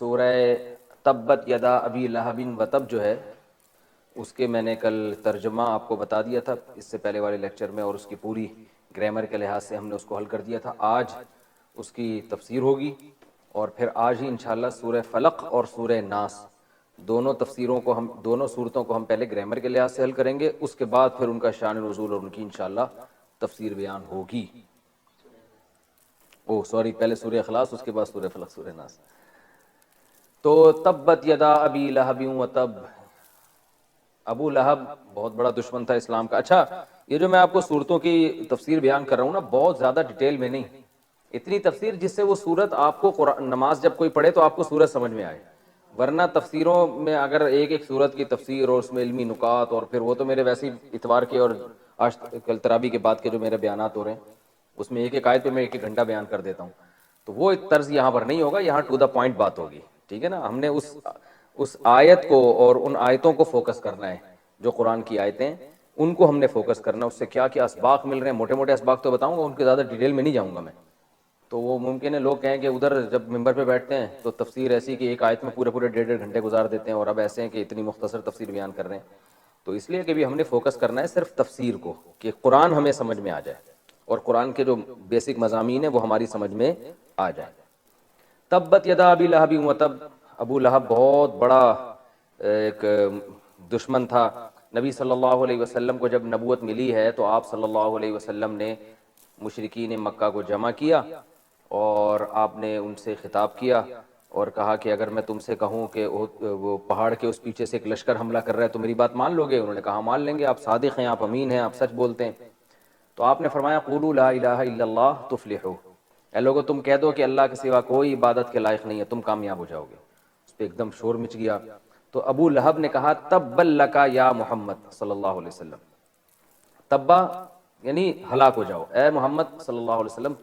سورہ تبت یدا ابی لہب و تب جو ہے اس کے میں نے کل ترجمہ آپ کو بتا دیا تھا اس سے پہلے والے لیکچر میں، اور اس کی پوری گرامر کے لحاظ سے ہم نے اس کو حل کر دیا تھا۔ آج اس کی تفسیر ہوگی، اور پھر آج ہی انشاءاللہ سورہ فلق اور سورہ ناس دونوں تفسیروں کو دونوں صورتوں کو ہم پہلے گرامر کے لحاظ سے حل کریں گے، اس کے بعد پھر ان کا شان نزول اور ان کی انشاءاللہ تفسیر بیان ہوگی۔ پہلے سورہ اخلاص، اس کے بعد سورہ فلق سورہ ناس۔ تو تبت یدا ابی لہب و تب، ابو لہب بہت بڑا دشمن تھا اسلام کا۔ اچھا، یہ جو میں آپ کو صورتوں کی تفسیر بیان کر رہا ہوں نا، بہت زیادہ ڈیٹیل میں نہیں، اتنی تفسیر جس سے وہ صورت آپ کو نماز جب کوئی پڑھے تو آپ کو صورت سمجھ میں آئے، ورنہ تفسیروں میں اگر ایک ایک صورت کی تفسیر اور اس میں علمی نکات، اور پھر وہ تو میرے ویسے ہی اتوار کے اور آج کل تراویح کے بعد کے جو میرے بیانات ہو رہے ہیں اس میں ایک ایک آیت پہ میں ایک ایک گھنٹہ بیان کر دیتا ہوں، تو وہ طرز یہاں پر نہیں ہوگا، یہاں ٹو دا پوائنٹ بات ہوگی، ٹھیک ہے نا۔ ہم نے اس آیت کو اور ان آیتوں کو فوکس کرنا ہے، جو قرآن کی آیتیں ان کو ہم نے فوکس کرنا ہے، اس سے کیا کیا اسباق مل رہے ہیں، موٹے موٹے اسباق تو بتاؤں گا، ان کے زیادہ ڈیٹیل میں نہیں جاؤں گا میں۔ تو وہ ممکن ہے لوگ کہیں کہ ادھر جب ممبر پہ بیٹھتے ہیں تو تفسیر ایسی کہ ایک آیت میں پورے پورے 1.5 گھنٹے گزار دیتے ہیں، اور اب ایسے ہیں کہ اتنی مختصر تفسیر بیان کر رہے ہیں۔ تو اس لیے کہ بھی ہم نے فوکس کرنا ہے صرف تفسیر کو، کہ قرآن ہمیں سمجھ میں آ جائے اور قرآن کے جو بیسک مضامین ہیں وہ ہماری سمجھ میں آ جائے۔ تبت یدا ابی لہب و تب، ابو لہب بہت بڑا ایک دشمن تھا۔ نبی صلی اللہ علیہ وسلم کو جب نبوت ملی ہے تو آپ صلی اللہ علیہ وسلم نے مشرکین مکہ کو جمع کیا، اور آپ نے ان سے خطاب کیا اور کہا کہ اگر میں تم سے کہوں کہ وہ پہاڑ کے اس پیچھے سے ایک لشکر حملہ کر رہا ہے تو میری بات مان لو گے؟ انہوں نے کہا مان لیں گے، آپ صادق ہیں، آپ امین ہیں، آپ سچ بولتے ہیں۔ تو آپ نے فرمایا قولوا لا الہ الا اللہ تفلحوا، اے لوگو تم کہہ دو کہ اللہ کے سوا کوئی عبادت کے لائق نہیں ہے، تم کامیاب ہو جاؤ گے۔ اس پہ ایک دم شور مچ گیا۔ تو ابو لہب نے کہا تبا لک یا محمد صلی اللہ علیہ وسلم، تبا یعنی ہلاک ہو جاؤ، اے محمد صلی اللہ علیہ وسلم،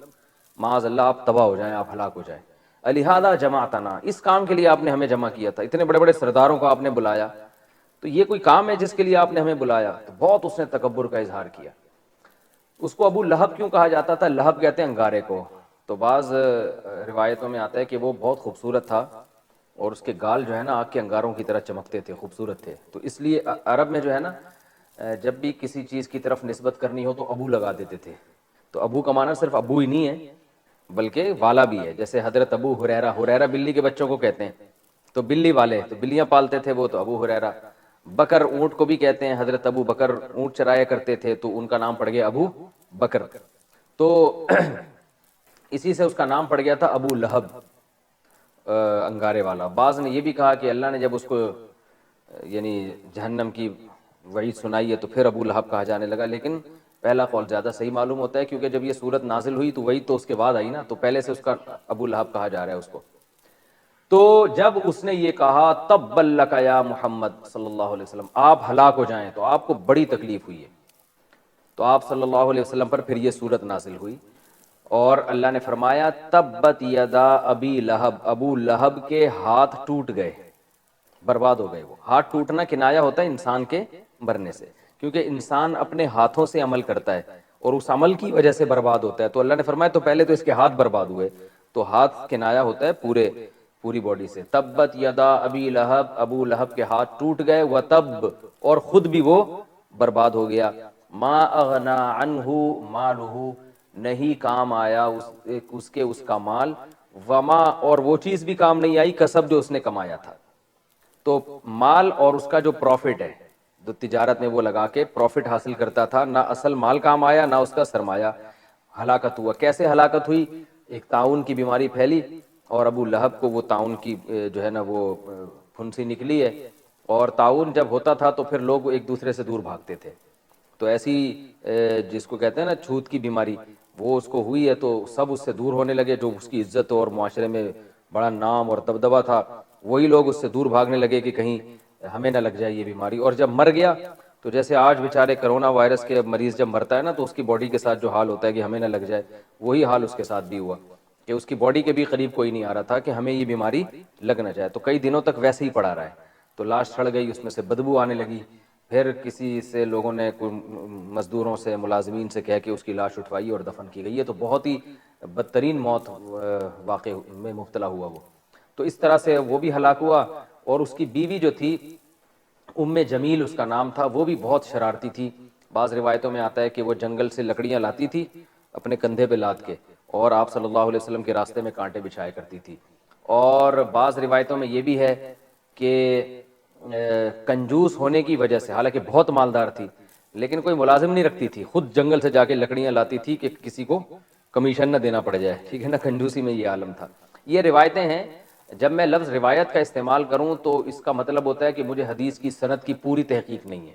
معاذ اللہ آپ تباہ ہو جائیں، آپ ہلاک ہو جائیں۔ الہذا جمعتنا، اس کام کے لیے آپ نے ہمیں جمع کیا تھا، اتنے بڑے بڑے سرداروں کو آپ نے بلایا، تو یہ کوئی کام ہے جس کے لیے آپ نے ہمیں بلایا؟ تو بہت اس نے تکبر کا اظہار کیا۔ اس کو ابو لہب کیوں کہا جاتا تھا؟ لہب کہتے ہیں انگارے کو۔ تو بعض روایتوں میں آتا ہے کہ وہ بہت خوبصورت تھا، اور اس کے گال جو ہے نا آگ کے انگاروں کی طرح چمکتے تھے، خوبصورت تھے، تو اس لیے عرب میں جو ہے نا جب بھی کسی چیز کی طرف نسبت کرنی ہو تو ابو لگا دیتے تھے۔ تو ابو کا معنی صرف ابو ہی نہیں ہے بلکہ والا بھی ہے، جیسے حضرت ابو ہریرہ، ہریرہ بلی کے بچوں کو کہتے ہیں، تو بلی والے، تو بلیاں پالتے تھے وہ، تو ابو ہریرہ۔ بکر اونٹ کو بھی کہتے ہیں، حضرت ابو بکر اونٹ چرایا کرتے تھے تو ان کا نام پڑ گیا ابو بکر۔ تو اسی سے اس کا نام پڑ گیا تھا ابو لہب، انگارے والا۔ بعض نے یہ بھی کہا کہ اللہ نے جب اس کو یعنی جہنم کی وعید سنائی ہے تو پھر ابو لہب کہا جانے لگا، لیکن پہلا قول زیادہ صحیح معلوم ہوتا ہے، کیونکہ جب یہ صورت نازل ہوئی تو وعید تو اس کے بعد آئی نا، تو پہلے سے اس کا ابو لہب کہا جا رہا ہے اس کو۔ تو جب اس نے یہ کہا تبا لک یا محمد صلی اللہ علیہ وسلم، آپ ہلاک ہو جائیں، تو آپ کو بڑی تکلیف ہوئی ہے، تو آپ صلی اللہ علیہ وسلم پر پھر یہ صورت نازل ہوئی، اور اللہ نے فرمایا تبت یدا ابی لہب، ابو لہب کے ہاتھ ٹوٹ گئے، برباد ہو گئے۔ وہ ہاتھ ٹوٹنا کنایا ہوتا ہے انسان کے مرنے سے، کیونکہ انسان اپنے ہاتھوں سے عمل کرتا ہے اور اس عمل کی وجہ سے برباد ہوتا ہے، تو اللہ نے فرمایا تو پہلے تو اس کے ہاتھ برباد ہوئے، تو ہاتھ کنایا ہوتا ہے پوری باڈی سے۔ تبت یدا ابی لہب، ابو لہب کے ہاتھ ٹوٹ گئے، وتب، اور خود بھی وہ برباد ہو گیا۔ ما اغنا عنہ مالہ، نہیں کام آیا اس کا مال، وما، اور وہ چیز بھی کام نہیں آئی، کسب جو اس نے کمایا تھا۔ تو مال اور اس کا جو پروفٹ ہے، جو تجارت میں وہ لگا کے پروفٹ حاصل کرتا تھا، نہ اصل مال کام آیا نہ اس کا سرمایہ، ہلاکت ہوا۔ کیسے ہلاکت ہوئی؟ ایک طاعون کی بیماری پھیلی، اور ابو لہب کو وہ طاعون کی جو ہے نا وہ پھنسی نکلی ہے، اور طاعون جب ہوتا تھا تو پھر لوگ ایک دوسرے سے دور بھاگتے تھے، تو ایسی جس کو کہتے ہیں نا چھوت کی بیماری، وہ اس کو ہوئی ہے، تو سب اس سے دور ہونے لگے، جو اس کی عزت اور معاشرے میں بڑا نام اور دبدبہ تھا، وہی لوگ اس سے دور بھاگنے لگے کہ کہیں ہمیں نہ لگ جائے یہ بیماری۔ اور جب مر گیا تو جیسے آج بیچارے کرونا وائرس کے مریض جب مرتا ہے نا تو اس کی باڈی کے ساتھ جو حال ہوتا ہے کہ ہمیں نہ لگ جائے، وہی حال اس کے ساتھ بھی ہوا، کہ اس کی باڈی کے بھی قریب کوئی نہیں آ رہا تھا کہ ہمیں یہ بیماری لگ نہ جائے، تو کئی دنوں تک ویسے ہی پڑا رہا ہے، تو لاش سڑ گئی، اس میں سے بدبو آنے لگی، پھر کسی سے لوگوں نے مزدوروں سے، ملازمین سے کہہ کے اس کی لاش اٹھوائی اور دفن کی گئی ہے، تو بہت ہی بدترین موت واقع میں مبتلا ہوا وہ۔ تو اس طرح سے وہ بھی ہلاک ہوا. اور اس کی بیوی جو تھی ام جمیل اس کا نام تھا, وہ بھی بہت شرارتی تھی. بعض روایتوں میں آتا ہے کہ وہ جنگل سے لکڑیاں لاتی تھی اپنے کندھے پہ لاد کے, اور آپ صلی اللہ علیہ وسلم کے راستے میں کانٹے بچھایا کرتی تھی. اور بعض روایتوں میں یہ بھی ہے کہ کنجوس ہونے کی وجہ سے, حالانکہ بہت مالدار تھی لیکن کوئی ملازم نہیں رکھتی تھی, خود جنگل سے جا کے لکڑیاں لاتی تھی کہ کسی کو کمیشن نہ دینا پڑ جائے, ٹھیک ہے نا, کنجوسی میں یہ عالم تھا. یہ روایتیں ہیں. جب میں لفظ روایت کا استعمال کروں تو اس کا مطلب ہوتا ہے کہ مجھے حدیث کی سند کی پوری تحقیق نہیں ہے.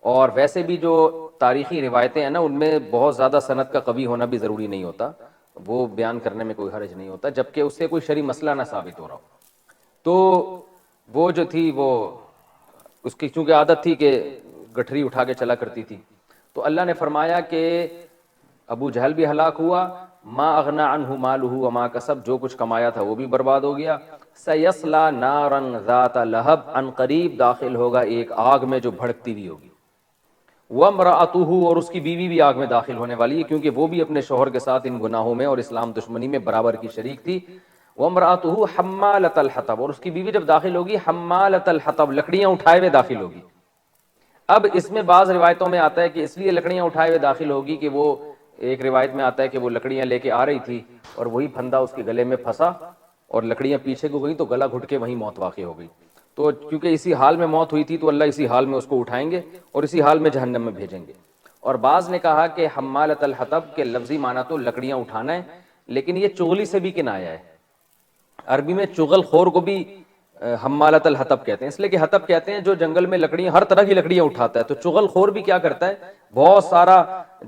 اور ویسے بھی جو تاریخی روایتیں ہیں نا, ان میں بہت زیادہ سند کا قوی ہونا بھی ضروری نہیں ہوتا, وہ بیان کرنے میں کوئی حرج نہیں ہوتا جبکہ اس سے کوئی شرعی مسئلہ نہ ثابت ہو رہا ہو. تو وہ جو تھی وہ اس کی چونکہ عادت تھی کہ گٹھری اٹھا کے چلا کرتی تھی, تو اللہ نے فرمایا کہ ابو جہل بھی ہلاک ہوا. ما اغنا عنہ مالہ وما کسب, جو کچھ کمایا تھا وہ بھی برباد ہو گیا. سیصلا نارا ذات لہب, ان قریب داخل ہوگا ایک آگ میں جو بھڑکتی ہوئی ہوگی. وامرأتہ, اور اس کی بیوی بھی آگ میں داخل ہونے والی ہے کیونکہ وہ بھی اپنے شوہر کے ساتھ ان گناہوں میں اور اسلام دشمنی میں برابر کی شریک تھی. وامرأتہ حمالۃ الحطب, اور اس کی بیوی جب داخل ہوگی حمالۃ الحطب, لکڑیاں اٹھائے ہوئے داخل ہوگی. اب اس میں بعض روایتوں میں آتا ہے کہ اس لیے لکڑیاں اٹھائے ہوئے داخل ہوگی کہ وہ, ایک روایت میں آتا ہے کہ وہ لکڑیاں لے کے آ رہی تھی اور وہی پھندا اس کے گلے میں پھنسا اور لکڑیاں پیچھے کو گئی تو گلا گھٹ کے وہیں موت واقع ہو گئی. تو کیونکہ اسی حال میں موت ہوئی تھی تو اللہ اسی حال میں اس کو اٹھائیں گے اور اسی حال میں جہنم میں بھیجیں گے. اور بعض نے کہا کہ حمالۃ الحطب کے لفظی معنی تو لکڑیاں اٹھانا ہے, لیکن یہ چغلی سے بھی کنایا ہے. عربی میں چغل خور کو بھی حمالۃ الحطب کہتے ہیں, اس لیے کہ حطب کہتے ہیں جو جنگل میں لکڑیاں, ہر طرح کی لکڑیاں اٹھاتا ہے. تو چغل خور بھی کیا کرتا ہے, بہت سارا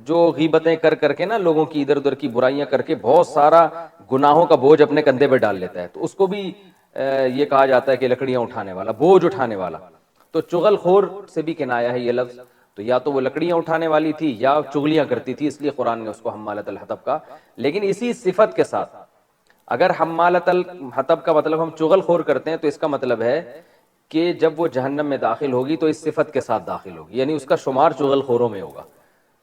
جو غیبتیں کر کر کے نا, لوگوں کی ادھر ادھر کی برائیاں کر کے بہت سارا گناہوں کا بوجھ اپنے کندھے پہ ڈال لیتا ہے, تو اس کو بھی یہ کہا جاتا ہے کہ لکڑیاں اٹھانے والا, بوجھ اٹھانے والا. تو چغل خور سے بھی کنایا ہے یہ لفظ. تو یا تو وہ لکڑیاں اٹھانے والی تھی یا چغلیاں کرتی تھی, اس لیے قرآن نے اس کو حمالۃ الحطب کہا. لیکن اسی صفت کے ساتھ اگر حمالۃ الحطب کا مطلب ہم چغل خور کرتے ہیں تو اس کا مطلب ہے کہ جب وہ جہنم میں داخل ہوگی تو اس صفت کے ساتھ داخل ہوگی, یعنی اس کا شمار چغل خوروں میں ہوگا.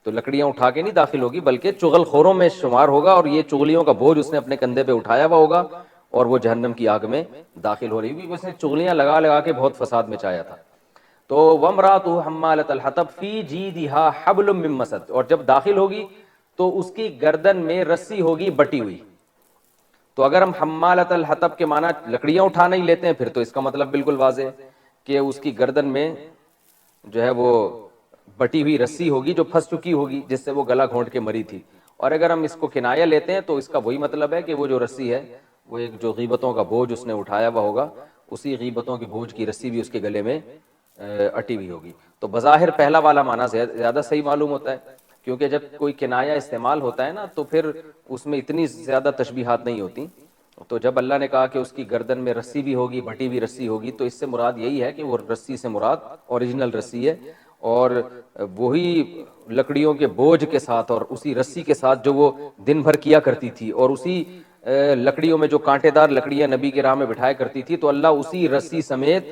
تو لکڑیاں اٹھا کے نہیں داخل ہوگی بلکہ چغل خوروں میں شمار ہوگا, اور یہ چغلیوں کا بوجھ اس نے اپنے کندھے پہ اٹھایا ہوا ہوگا اور وہ جہنم کی آگ میں داخل ہو رہی ہوگی. اس نے چغلیاں لگا لگا کے بہت فساد مچایا تھا. تو وامرأتہ حمالۃ الحطب فی جیدہا حبل من مسد, اور جب داخل ہوگی تو اس کی گردن میں رسی ہوگی بٹی ہوئی. تو اگر ہم حمالۃ الحطب کے معنی لکڑیاں اٹھانا ہی لیتے ہیں پھر تو اس کا مطلب بالکل واضح ہے کہ اس کی گردن میں جو ہے وہ بٹی ہوئی رسی ہوگی جو پھنس چکی ہوگی, جس سے وہ گلا گھونٹ کے مری تھی. اور اگر ہم اس کو کنایہ لیتے ہیں تو اس کا وہی مطلب ہے کہ وہ جو رسی ہے وہ ایک جو غیبتوں کا بوجھ اس نے اٹھایا ہوا ہوگا, اسی غیبتوں کے بوجھ کی رسی بھی اس کے گلے میں اٹی ہوئی ہوگی. تو بظاہر پہلا والا معنی زیادہ صحیح معلوم ہوتا ہے, کیونکہ جب کوئی کنایہ استعمال ہوتا ہے نا تو پھر اس میں اتنی زیادہ تشبیہات نہیں ہوتی. تو جب اللہ نے کہا کہ اس کی گردن میں رسی بھی ہوگی, بٹی ہوئی رسی ہوگی, تو اس سے مراد یہی ہے کہ وہ رسی سے مراد اوریجنل رسی ہے, اور وہی لکڑیوں کے بوجھ کے ساتھ اور اسی رسی کے ساتھ جو وہ دن بھر کیا کرتی تھی, اور اسی لکڑیوں میں جو کانٹے دار لکڑیاں نبی کے راہ میں بٹھایا کرتی تھی, تو اللہ اسی رسی سمیت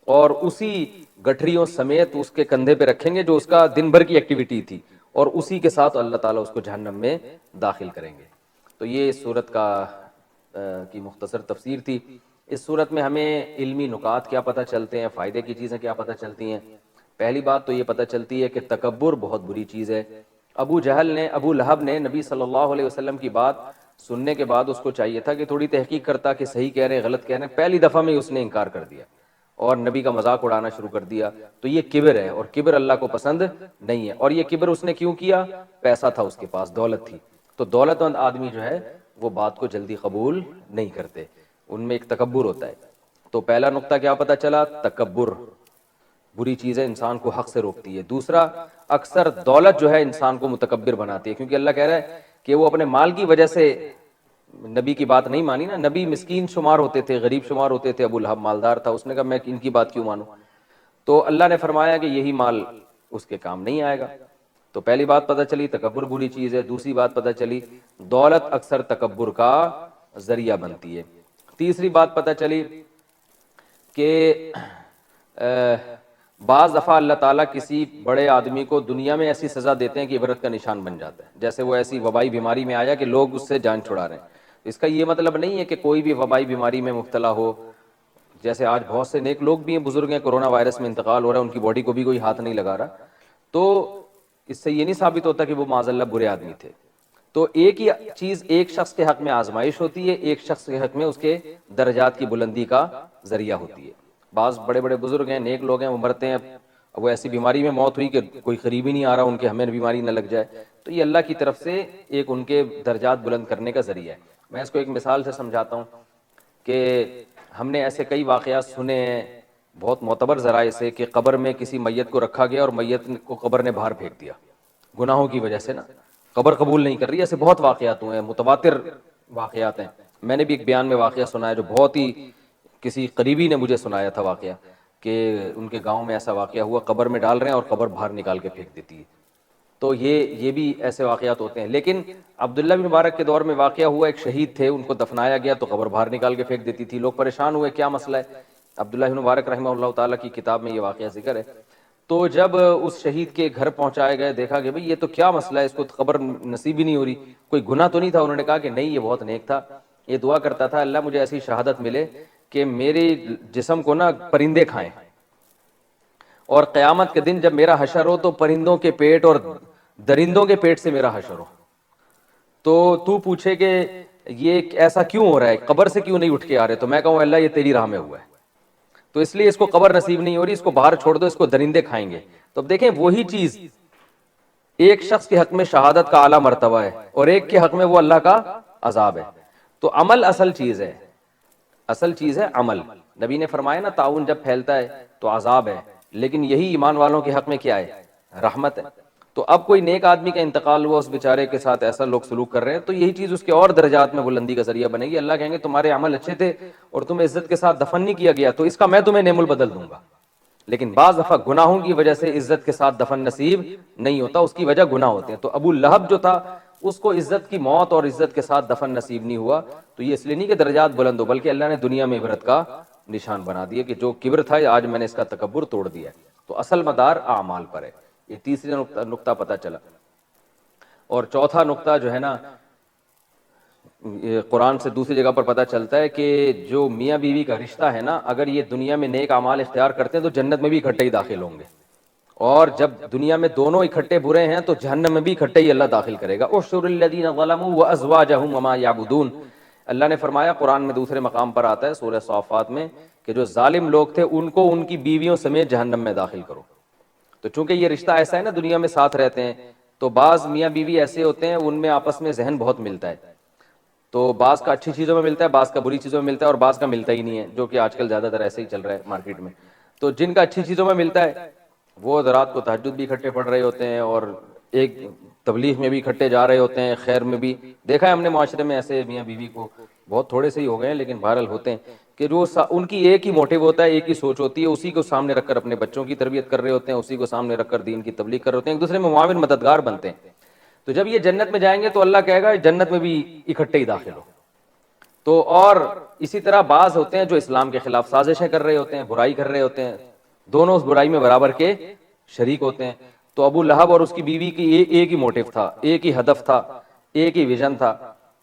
اور اسی گٹھریوں سمیت اس کے کندھے پہ رکھیں گے جو اس کا دن بھر کی ایکٹیویٹی تھی, اور اسی کے ساتھ اللہ تعالیٰ اس کو جہنم میں داخل کریں گے. تو یہ اس صورت کی مختصر تفسیر تھی. اس صورت میں ہمیں علمی نکات کیا پتہ چلتے ہیں, فائدے کی چیزیں کیا پتہ چلتی ہیں. پہلی بات تو یہ پتہ چلتی ہے کہ تکبر بہت بری چیز ہے. ابو لہب نے نبی صلی اللہ علیہ وسلم کی بات سننے کے بعد اس کو چاہیے تھا کہ تھوڑی تحقیق کرتا کہ صحیح کہہ رہے ہیں غلط کہہ رہے ہیں. پہلی دفعہ میں اس نے انکار کر دیا اور نبی کا مذاق اڑانا شروع کر دیا. تو یہ کبر ہے, اور کبر اللہ کو پسند نہیں ہے. اور یہ کبر اس نے کیوں کیا؟ پیسہ تھا اس کے پاس, دولت تھی. تو دولت مند آدمی جو ہے وہ بات کو جلدی قبول نہیں کرتے, ان میں ایک تکبر ہوتا ہے. تو پہلا نقطہ کیا پتہ چلا؟ تکبر بری چیز ہے, انسان کو حق سے روکتی ہے. دوسرا, اکثر دولت جو ہے انسان کو متکبر بناتی ہے, کیونکہ اللہ کہہ رہا ہے کہ وہ اپنے مال کی وجہ سے نبی کی بات نہیں مانی نا. نبی مسکین شمار ہوتے تھے, غریب شمار ہوتے تھے, ابو لہب مالدار تھا, اس نے کہا میں ان کی بات کیوں مانوں. تو اللہ نے فرمایا کہ یہی مال اس کے کام نہیں آئے گا. تو پہلی بات پتہ چلی تکبر بری چیز ہے. دوسری بات پتہ چلی دولت اکثر تکبر کا ذریعہ بنتی ہے. تیسری بات پتہ چلی کہ بعض دفعہ اللہ تعالیٰ کسی بڑے آدمی کو دنیا میں ایسی سزا دیتے ہیں کہ عبرت کا نشان بن جاتا ہے. جیسے وہ ایسی وبائی بیماری میں آیا کہ لوگ اس سے جان چھڑا رہے ہیں, اس کا یہ مطلب نہیں ہے کہ کوئی بھی وبائی بیماری میں مبتلا ہو، جیسے آج بہت سے نیک لوگ بھی ہیں، بزرگ ہیں، کرونا وائرس میں انتقال ہو رہا ہے، ان کی باڈی کو بھی کوئی ہاتھ نہیں لگا رہا، تو اس سے یہ نہیں ثابت ہوتا کہ وہ معاذ اللہ برے آدمی تھے۔ تو ایک ہی چیز ایک شخص کے حق میں آزمائش ہوتی ہے، ایک شخص کے حق میں اس کے درجات کی بلندی کا ذریعہ ہوتی ہے۔ بعض بڑے بڑے بزرگ ہیں، نیک لوگ ہیں، وہ مرتے ہیں، وہ ایسی بیماری میں موت ہوئی کہ کوئی قریب ہی نہیں آ رہا ان کے، ہمیں بیماری نہ لگ جائے، تو یہ اللہ کی طرف سے ایک ان کے درجات بلند کرنے کا ذریعہ ہے۔ میں اس کو ایک مثال سے سمجھاتا ہوں کہ ہم نے ایسے کئی واقعات سنے ہیں بہت معتبر ذرائع سے کہ قبر میں کسی میت کو رکھا گیا اور میت کو قبر نے باہر پھینک دیا گناہوں کی وجہ سے نا، قبر قبول نہیں کر رہی، ایسے بہت واقعات ہوئے ہیں، متواتر واقعات ہیں۔ میں نے بھی ایک بیان میں واقعہ سنا ہے جو بہت ہی کسی قریبی نے مجھے سنایا تھا واقعہ، کہ ان کے گاؤں میں ایسا واقعہ ہوا، قبر میں ڈال رہے ہیں اور قبر باہر نکال کے پھینک دیتی ہے۔ تو یہ بھی ایسے واقعات ہوتے ہیں۔ لیکن عبداللہ بن مبارک کے دور میں واقعہ ہوا، ایک شہید تھے، ان کو دفنایا گیا تو قبر باہر نکال کے پھینک دیتی تھی، لوگ پریشان ہوئے کیا مسئلہ ہے۔ عبداللہ بن مبارک رحمہ اللہ تعالیٰ کی کتاب میں یہ واقعہ ذکر ہے۔ تو جب اس شہید کے گھر پہنچائے گئے، دیکھا کہ بھئی یہ تو کیا مسئلہ ہے، اس کو قبر نصیب ہی نہیں ہو رہی، کوئی گناہ تو نہیں تھا؟ انہوں نے کہا کہ نہیں، یہ بہت نیک تھا، یہ دعا کرتا تھا اللہ مجھے ایسی شہادت ملے کہ میرے جسم کو نا پرندے کھائیں، اور قیامت کے دن جب میرا حشر ہو تو پرندوں کے پیٹ اور درندوں کے پیٹ سے میرا حشر ہو، تو پوچھے کہ یہ ایسا کیوں ہو رہا ہے، قبر سے کیوں نہیں اٹھ کے آ رہے؟ تو میں کہوں اللہ یہ تیری راہ میں ہوا ہے، تو اس لیے اس کو قبر نصیب نہیں ہو رہی، اس کو باہر چھوڑ دو، اس کو درندے کھائیں گے۔ تو اب دیکھیں وہی چیز ایک شخص کے حق میں شہادت کا اعلیٰ مرتبہ ہے اور ایک کے حق میں وہ اللہ کا عذاب ہے۔ تو عمل اصل چیز ہے، اصل چیز ہے عمل۔ نبی نے فرمایا نا طاعون جب پھیلتا ہے تو عذاب ہے، لیکن یہی ایمان والوں کے حق میں کیا ہے؟ رحمت ہے۔ تو اب کوئی نیک آدمی کا انتقال ہوا، اس بیچارے کے ساتھ ایسا لوگ سلوک کر رہے ہیں، تو یہی چیز اس کے اور درجات میں بلندی کا ذریعہ بنے گی۔ اللہ کہیں گے تمہارے عمل اچھے تھے اور تمہیں عزت کے ساتھ دفن نہیں کیا گیا، تو اس کا میں تمہیں نعم البدل دوں گا۔ لیکن بعض دفعہ گناہوں کی وجہ سے عزت کے ساتھ دفن نصیب نہیں ہوتا، اس کی وجہ گناہ ہوتے ہیں۔ تو ابو لہب جو تھا اس کو عزت کی موت اور عزت کے ساتھ دفن نصیب نہیں ہوا، تو یہ اس لیے نہیں کہ درجات بلند ہو، بلکہ اللہ نے دنیا میں عبرت کا نشان بنا دیا کہ جو کبر تھا آج میں نے اس کا تکبر توڑ دیا ہے۔ تو اصل مدار اعمال پر ہے۔ یہ تیسرا نقطہ پتہ چلا۔ اور چوتھا نقطہ جو ہے نا، یہ قرآن سے دوسری جگہ پر پتہ چلتا ہے کہ جو میاں بیوی کا رشتہ ہے نا، اگر یہ دنیا میں نیک اعمال اختیار کرتے ہیں تو جنت میں بھی اکٹھے ہی داخل ہوں گے، اور جب دنیا میں دونوں اکٹھے برے ہیں تو جہنم میں بھی اکٹھے ہی اللہ داخل کرے گا۔ احشر الذین ظلموا وازواجہم وما یعبدون، اللہ نے فرمایا قرآن میں دوسرے مقام پر آتا ہے سورہ صافات میں کہ جو ظالم لوگ تھے ان کو ان کی بیویوں سمیت جہنم میں داخل کرو۔ تو چونکہ یہ رشتہ ایسا ہے نا، دنیا میں ساتھ رہتے ہیں، تو بعض میاں بیوی ایسے ہوتے ہیں ان میں آپس میں ذہن بہت ملتا ہے، تو بعض کا اچھی چیزوں میں ملتا ہے، بعض کا بری چیزوں میں ملتا ہے، اور بعض کا ملتا ہی نہیں ہے، جو کہ آج کل زیادہ تر ایسے ہی چل رہا ہے مارکیٹ میں۔ تو جن کا اچھی چیزوں میں ملتا ہے وہ رات کو تہجد بھی اکٹھے پڑھ رہے ہوتے ہیں، اور ایک تبلیغ میں بھی اکٹھے جا رہے ہوتے ہیں، خیر میں بھی دیکھا ہے ہم نے معاشرے میں ایسے میاں بیوی کو، بہت تھوڑے سے ہی ہو گئے ہیں لیکن بہرحال ہوتے ہیں، کہ جو ان کی ایک ہی موٹیو ہوتا ہے، ایک ہی سوچ ہوتی ہے، اسی کو سامنے رکھ کر اپنے بچوں کی تربیت کر رہے ہوتے ہیں، اسی کو سامنے رکھ کر دین کی تبلیغ کر رہے ہوتے ہیں، ایک دوسرے میں معاون مددگار بنتے ہیں۔ تو جب یہ جنت میں جائیں گے تو اللہ کہے گا جنت میں بھی اکٹھے ہی داخل ہو۔ تو اور اسی طرح بعض ہوتے ہیں جو اسلام کے خلاف سازشیں کر رہے ہوتے ہیں، برائی کر رہے ہوتے ہیں، دونوں اس برائی میں برابر کے شریک ہوتے ہیں۔ تو ابو لہب اور اس کی بیوی کی ایک ہی موٹیو تھا، ایک ہی ہدف تھا، ایک ہی ویژن تھا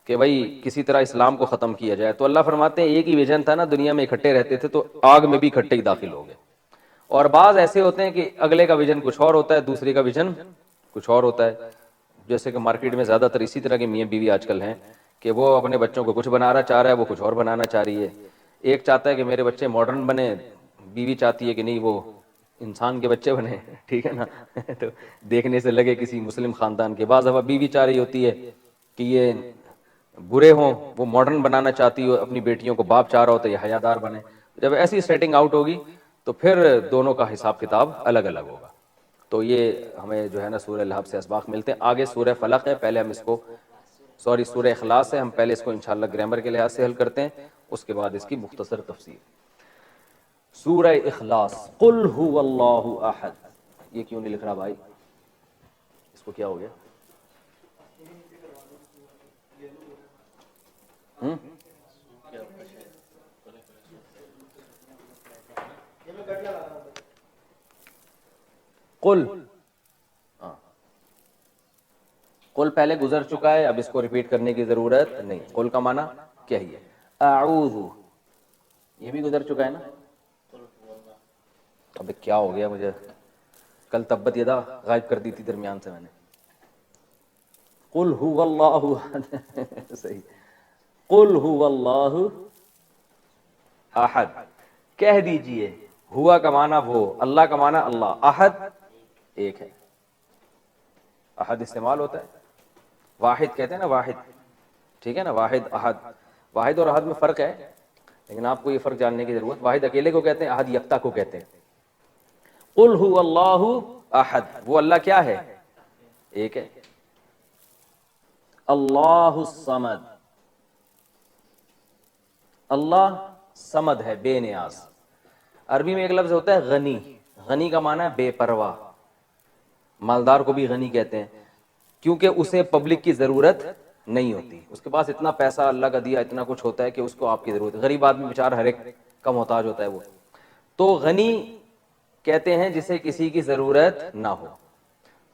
کہ بھائی کسی طرح اسلام کو ختم کیا جائے۔ تو اللہ فرماتے ہیں ایک ہی ویژن تھا نا، دنیا میں اکٹھے رہتے تھے تو آگ میں بھی اکٹھے ہی داخل ہو گئے۔ اور بعض ایسے ہوتے ہیں کہ اگلے کا ویژن کچھ اور ہوتا ہے، دوسرے کا ویژن کچھ اور ہوتا ہے، جیسے کہ مارکیٹ میں زیادہ تر اسی طرح کے میاں بیوی آج کل ہیں کہ وہ اپنے بچوں کو کچھ بنانا چاہ رہا ہے، وہ کچھ اور بنانا چاہ رہی ہے۔ ایک چاہتا ہے کہ میرے بچے ماڈرن بنے، بیوی چاہتی ہے کہ نہیں وہ انسان کے بچے بنے، ٹھیک ہے نا؟ تو دیکھنے سے لگے کسی مسلم خاندان کے۔ بعض دفعہ بیوی چاہ رہی ہوتی ہے کہ یہ برے ہوں، وہ ماڈرن بنانا چاہتی ہو اپنی بیٹیوں کو، باپ چاہ رہا ہوتا ہے یہ حیادار بنے۔ جب ایسی سیٹنگ آؤٹ ہوگی تو پھر دونوں کا حساب کتاب الگ الگ ہوگا۔ تو یہ ہمیں جو ہے نا سورہ لہب سے اسباق ملتے ہیں۔ آگے سورہ فلق ہے، پہلے ہم اس کو سورہ اخلاص ہے، ہم پہلے اس کو انشاءاللہ گرامر کے لحاظ سے حل کرتے ہیں، اس کے بعد اس کی مختصر تفسیر۔ سورہ اخلاص، قل هو اللہ احد، یہ کیوں نہیں لکھ رہا بھائی؟ اس کو کیا ہو گیا؟ قل قل پہلے گزر چکا ہے، اب اس کو ریپیٹ کرنے کی ضرورت نہیں. قل کا معنی کیا ہی ہے. اعوذ یہ بھی گزر چکا ہے نا. اب کیا ہو گیا مجھے، کل تبت یدا غائب کر دی تھی درمیان سے میں نے. قل هو اللہ صحیح. قل هو اللہ احد، کہہ دیجئے. ہوا کا معنی وہ، اللہ کا معنی اللہ. احد ایک ہے. احد استعمال ہوتا ہے، واحد کہتے ہیں نا، واحد. ٹھیک ہے نا، واحد احد. واحد اور احد میں فرق ہے، لیکن آپ کو یہ فرق جاننے کی ضرورت. واحد اکیلے کو کہتے ہیں، احد یکتا کو کہتے ہیں. قل هو اللہ احد، وہ اللہ کیا ہے؟ ایک ہے. اللہ الصمد، اللہ صمد ہے، بے نیاز. عربی میں ایک لفظ ہوتا ہے غنی. غنی کا معنی ہے بے پرواہ. مالدار کو بھی غنی کہتے ہیں، کیونکہ اسے پبلک کی ضرورت نہیں ہوتی. اس کے پاس اتنا پیسہ اللہ کا دیا، اتنا کچھ ہوتا ہے کہ اس کو آپ کی ضرورت ہے. غریب آدمی بیچارہ ہر ایک کا محتاج ہوتا ہے وہ. تو غنی کہتے ہیں جسے کسی کی ضرورت نہ ہو.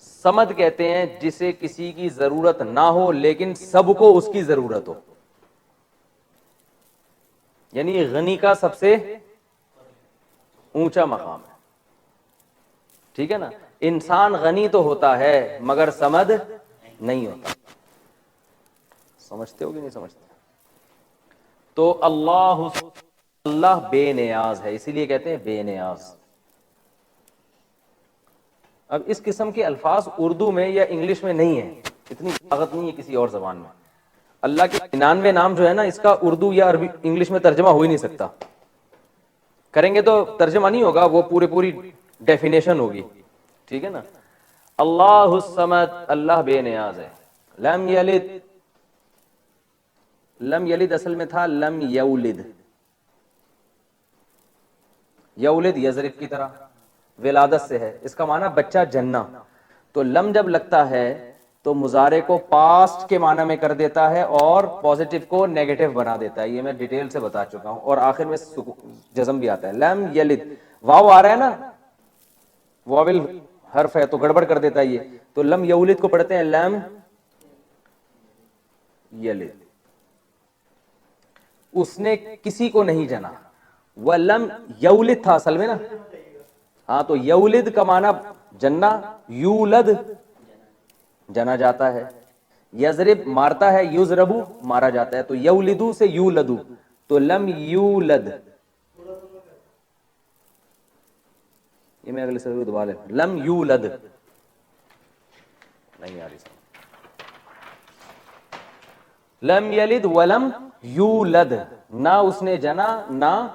صمد کہتے ہیں جسے کسی کی ضرورت نہ ہو لیکن سب کو اس کی ضرورت ہو. یعنی غنی کا سب سے اونچا مقام ہے. ٹھیک ہے نا. انسان غنی تو ہوتا ہے مگر صمد نہیں ہوتا. سمجھتے ہو کہ نہیں سمجھتے؟ تو اللہ بے نیاز ہے، اسی لیے کہتے ہیں بے نیاز. اب اس قسم کے الفاظ اردو میں یا انگلش میں نہیں ہیں، اتنی طاقت نہیں ہے کسی اور زبان میں. اللہ کے 99 نام جو ہے نا، اس کا اردو یا عربی انگلش میں ترجمہ ہو ہی نہیں سکتا. کریں گے تو ترجمہ نہیں ہوگا، وہ پوری ڈیفینیشن ہوگی. ٹھیک ہے نا. اللہ الصمد، اللہ بے نیاز ہے. لم یلد، لم یلد اصل میں تھا لم یولد. یولد یضرب کی طرح ولادت سے ہے، اس کا معنی بچہ جننا. تو لم جب لگتا ہے تو مضارع کو پاسٹ کے معنی میں کر دیتا ہے اور پوزیٹو کو نیگیٹو بنا دیتا ہے. یہ میں ڈیٹیل سے بتا چکا ہوں. اور آخر میں جزم بھی آتا ہے. لم یلد، واو آ رہا ہے نا، واول حرف ہے تو گڑبڑ کر دیتا ہے یہ. تو لم یولد کو پڑھتے ہیں لم یلد. اس نے کسی کو نہیں جنا. وَلَمْ یولد تھا اصل میں نا. ہاں تو یولد کا معنی جننا، یولد جنا جاتا ہے. یضرب مارتا ہے، یضربو مارا جاتا ہے. تو یولدو سے یولدو، تو لم یولد. یہ میں اگلے سر دوبارہ لے لم یولد نہیں آ رہی. لم یلد ولم یولد، نہ اس نے جنا نہ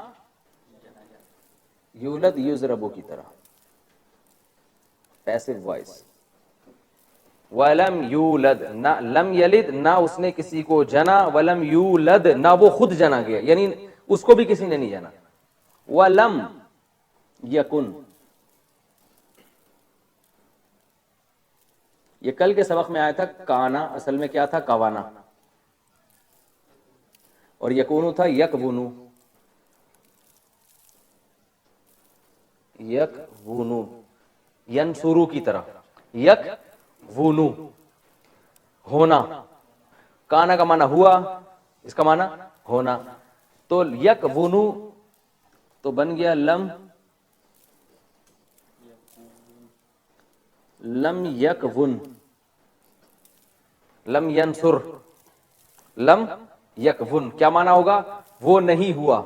یولد یضربو کی طرح پیسو وائس. ولم یولد، نہ لم یلد نہ اس نے کسی کو جنا، ولم یولد نہ وہ خود جنا گیا، یعنی اس کو بھی کسی نے نہیں جنا. ولم یکن، یہ کل کے سبق میں آیا تھا کانا، اصل میں کیا تھا کوانا. اور یکونو تھا یکونو. یکونو ینصرو کی طرح. یکونو ہونا. کانا کا معنی ہوا، اس کا معنی ہونا. تو یکونو تو بن گیا لم لم یکون. لم ینصر، لم یکون کیا معنی ہوگا؟ وہ نہیں ہوا،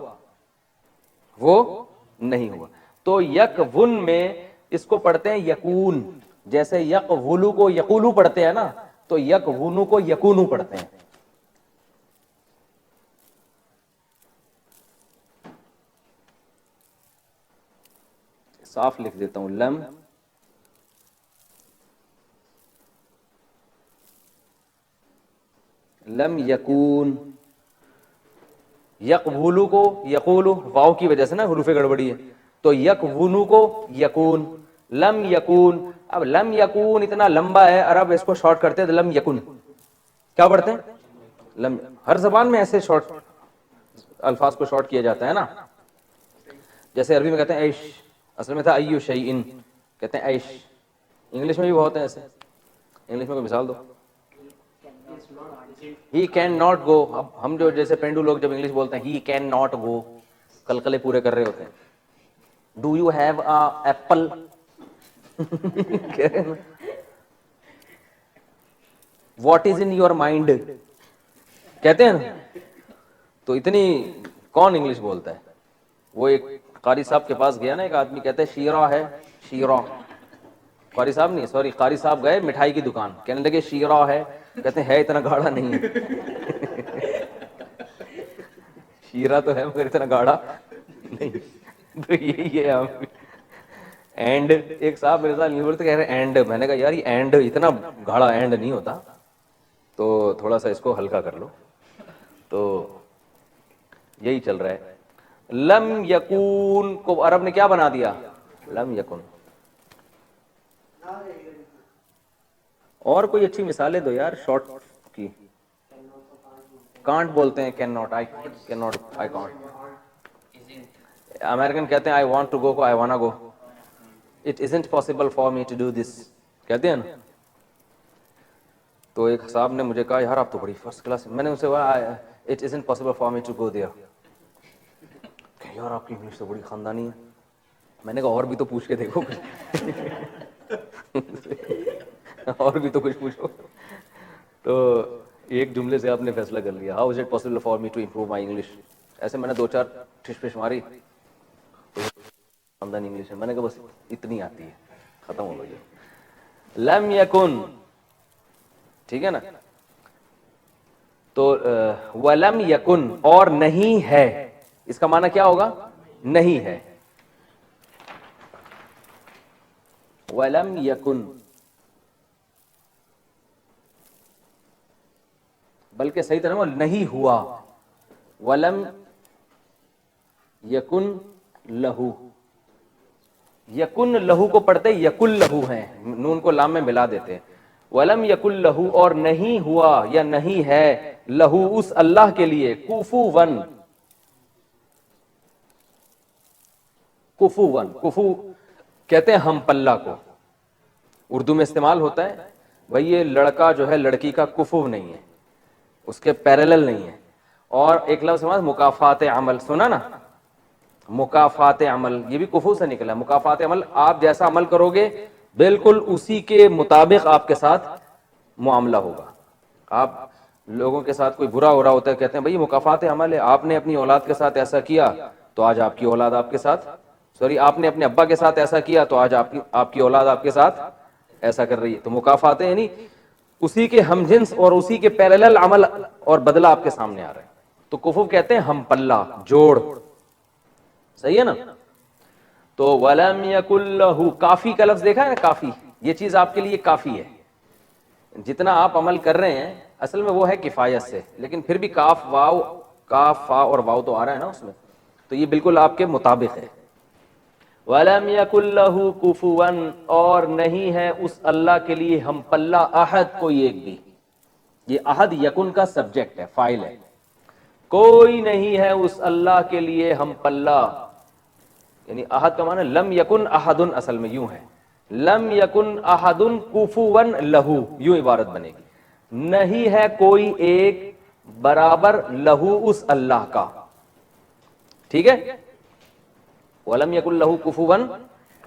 وہ نہیں ہوا. تو یکون میں اس کو پڑھتے ہیں یکون، جیسے یقولو کو یقولو پڑھتے ہیں نا، تو یکونو کو یکونو پڑھتے ہیں. صاف لکھ دیتا ہوں، لم یکون. یقبولو کو یقولو، واو کی وجہ سے نا حروف گڑبڑی ہے، تو یکونو کو یکون. لم یکون، اب لم یکون اتنا لمبا ہے، عرب اس کو شارٹ کرتے ہیں تو لم یکن. کیا پڑھتے ہیں؟ لم. ہر زبان میں ایسے شارٹ الفاظ کو شارٹ کیا جاتا ہے نا. جیسے عربی میں کہتے ہیں عیش، اصل میں تھا ایو شیئن، کہتے ہیں عیش. انگلش میں بھی بہت ہے ایسے. انگلش میں کوئی مثال دو. He can not go. اب ہم جو جیسے پینڈو لوگ جب انگلش بولتے ہیں ہی کین ناٹ گو، قلقلے پورے کر رہے ہوتے ہیں. Do you have apple, what is in your mind کہتے ہیں نا. تو اتنی کون انگلش بولتا ہے. وہ ایک قاری صاحب کے پاس گیا نا ایک آدمی، کہتے ہیں شیرہ ہے شیرہ. قاری صاحب نہیں، سوری، قاری صاحب گئے مٹھائی کی دکان، کہنے لگے شیرہ ہے، کہتے ہیں ہے اتنا گاڑھا نہیں ہے. شیرہ تو ہے مگر اتنا گاڑھا نہیں. تو یہی ہے ہم. اینڈ ایک صاحب میرے ساتھ نہیں بولتے، کہہ رہے اینڈ. میں نے کہا یار یہ اینڈ اتنا گاڑھا اینڈ نہیں ہوتا، تو تھوڑا سا اس کو ہلکا کر لو. تو یہی چل رہا ہے. لم یکون کو عرب نے کیا بنا دیا؟ لم یکن. اور کوئی اچھی مثالیں دو یار شارٹ کی. کانٹ بولتے ہیں can not, I can not, I can't. American کہتے ہیں آئی وانٹ ٹو گو کو I wanna go. It isn't possible for me to do this کہتے ہیں نا. تو ایک صاحب نے مجھے کہا یار آپ تو بڑی فرسٹ کلاس. میں نے ان سے کہا it isn't possible for me to go there. کہ یار آپ کی انگلش تو بڑی خاندانی ہے. میں نے کہا اور بھی تو پوچھ کے دیکھو اور بھی تو کچھ پوچھو. تو ایک جملے سے آپ نے فیصلہ کر لیا، how is it possible for me to improve my English. ایسے میں نے دو چار ٹھش پش ماری، خاندانی انگلش ہے. میں نے کہا بس اتنی آتی ہے، ختم ہو گئی. لم یکن، ٹھیک ہے نا. تو ولم یکن اور نہیں ہے، اس کا معنی کیا ہوگا؟ نہیں ہے. ولم یکن، بلکہ صحیح طرح نہیں ہوا. ولم یکن لہو. یکن لہو کو پڑھتے یکل لہو ہیں، نون کو لام میں ملا دیتے ہیں. ولم یکل لہو اور نہیں ہوا یا نہیں ہے، لہو اس اللہ کے لیے، کفوون. کفوون، کفو کہتے ہیں ہم پلہ کو، اردو میں استعمال ہوتا ہے. بھئی یہ لڑکا جو ہے لڑکی کا کفو نہیں ہے، اس کے پیرلل نہیں ہے. اور ایک لفظ سمجھ مکافات عمل سنا نا، مکافات عمل یہ بھی کفو سے نکلا. مکافات عمل آپ جیسا عمل کرو گے بالکل اسی کے مطابق آپ کے ساتھ معاملہ ہوگا. آپ لوگوں کے ساتھ کوئی برا ہو رہا ہوتا ہے، کہتے ہیں بھئی مکافات عمل ہے، آپ نے اپنی اولاد کے ساتھ ایسا کیا تو آج آپ کی اولاد آپ کے ساتھ، سوری آپ نے اپنے ابا کے ساتھ ایسا کیا تو آج آپ کی اولاد آپ کے ساتھ ایسا کر رہی ہے. تو مکافات یعنی اسی کے ہم جنس اور اسی کے پیرلل عمل اور بدلہ آپ کے سامنے آ رہا ہے. تو کفو کہتے ہیں ہم پلہ، جوڑ. صحیح ہے نا. تو ولم یکن لہ، کافی کا لفظ دیکھا ہے نا، کافی، یہ چیز آپ کے لیے کافی ہے. جتنا آپ عمل کر رہے ہیں اصل میں وہ ہے کفایت سے، لیکن پھر بھی کاف واو، کاف فا اور واو تو آ رہا ہے نا اس میں، تو یہ بالکل آپ کے مطابق ہے. وَلَمْ يَكُنْ لَهُ كُفُوًا اور نہیں ہے اس اللہ کے لیے ہم پلہ احد، کوئی ایک بھی. یہ احد یکن کا سبجیکٹ ہے، فاعل ہے. کوئی نہیں ہے اس اللہ کے لیے ہم پلہ. یعنی احد کا معنی لم یکن احد، اصل میں یوں ہے لم یکن احد کفوا لہو، یوں عبارت بنے گی. نہیں ہے کوئی ایک برابر لہو اس اللہ کا. ٹھیک ہے. وَلَمْ يَكُنْ لَهُ كُفُوًا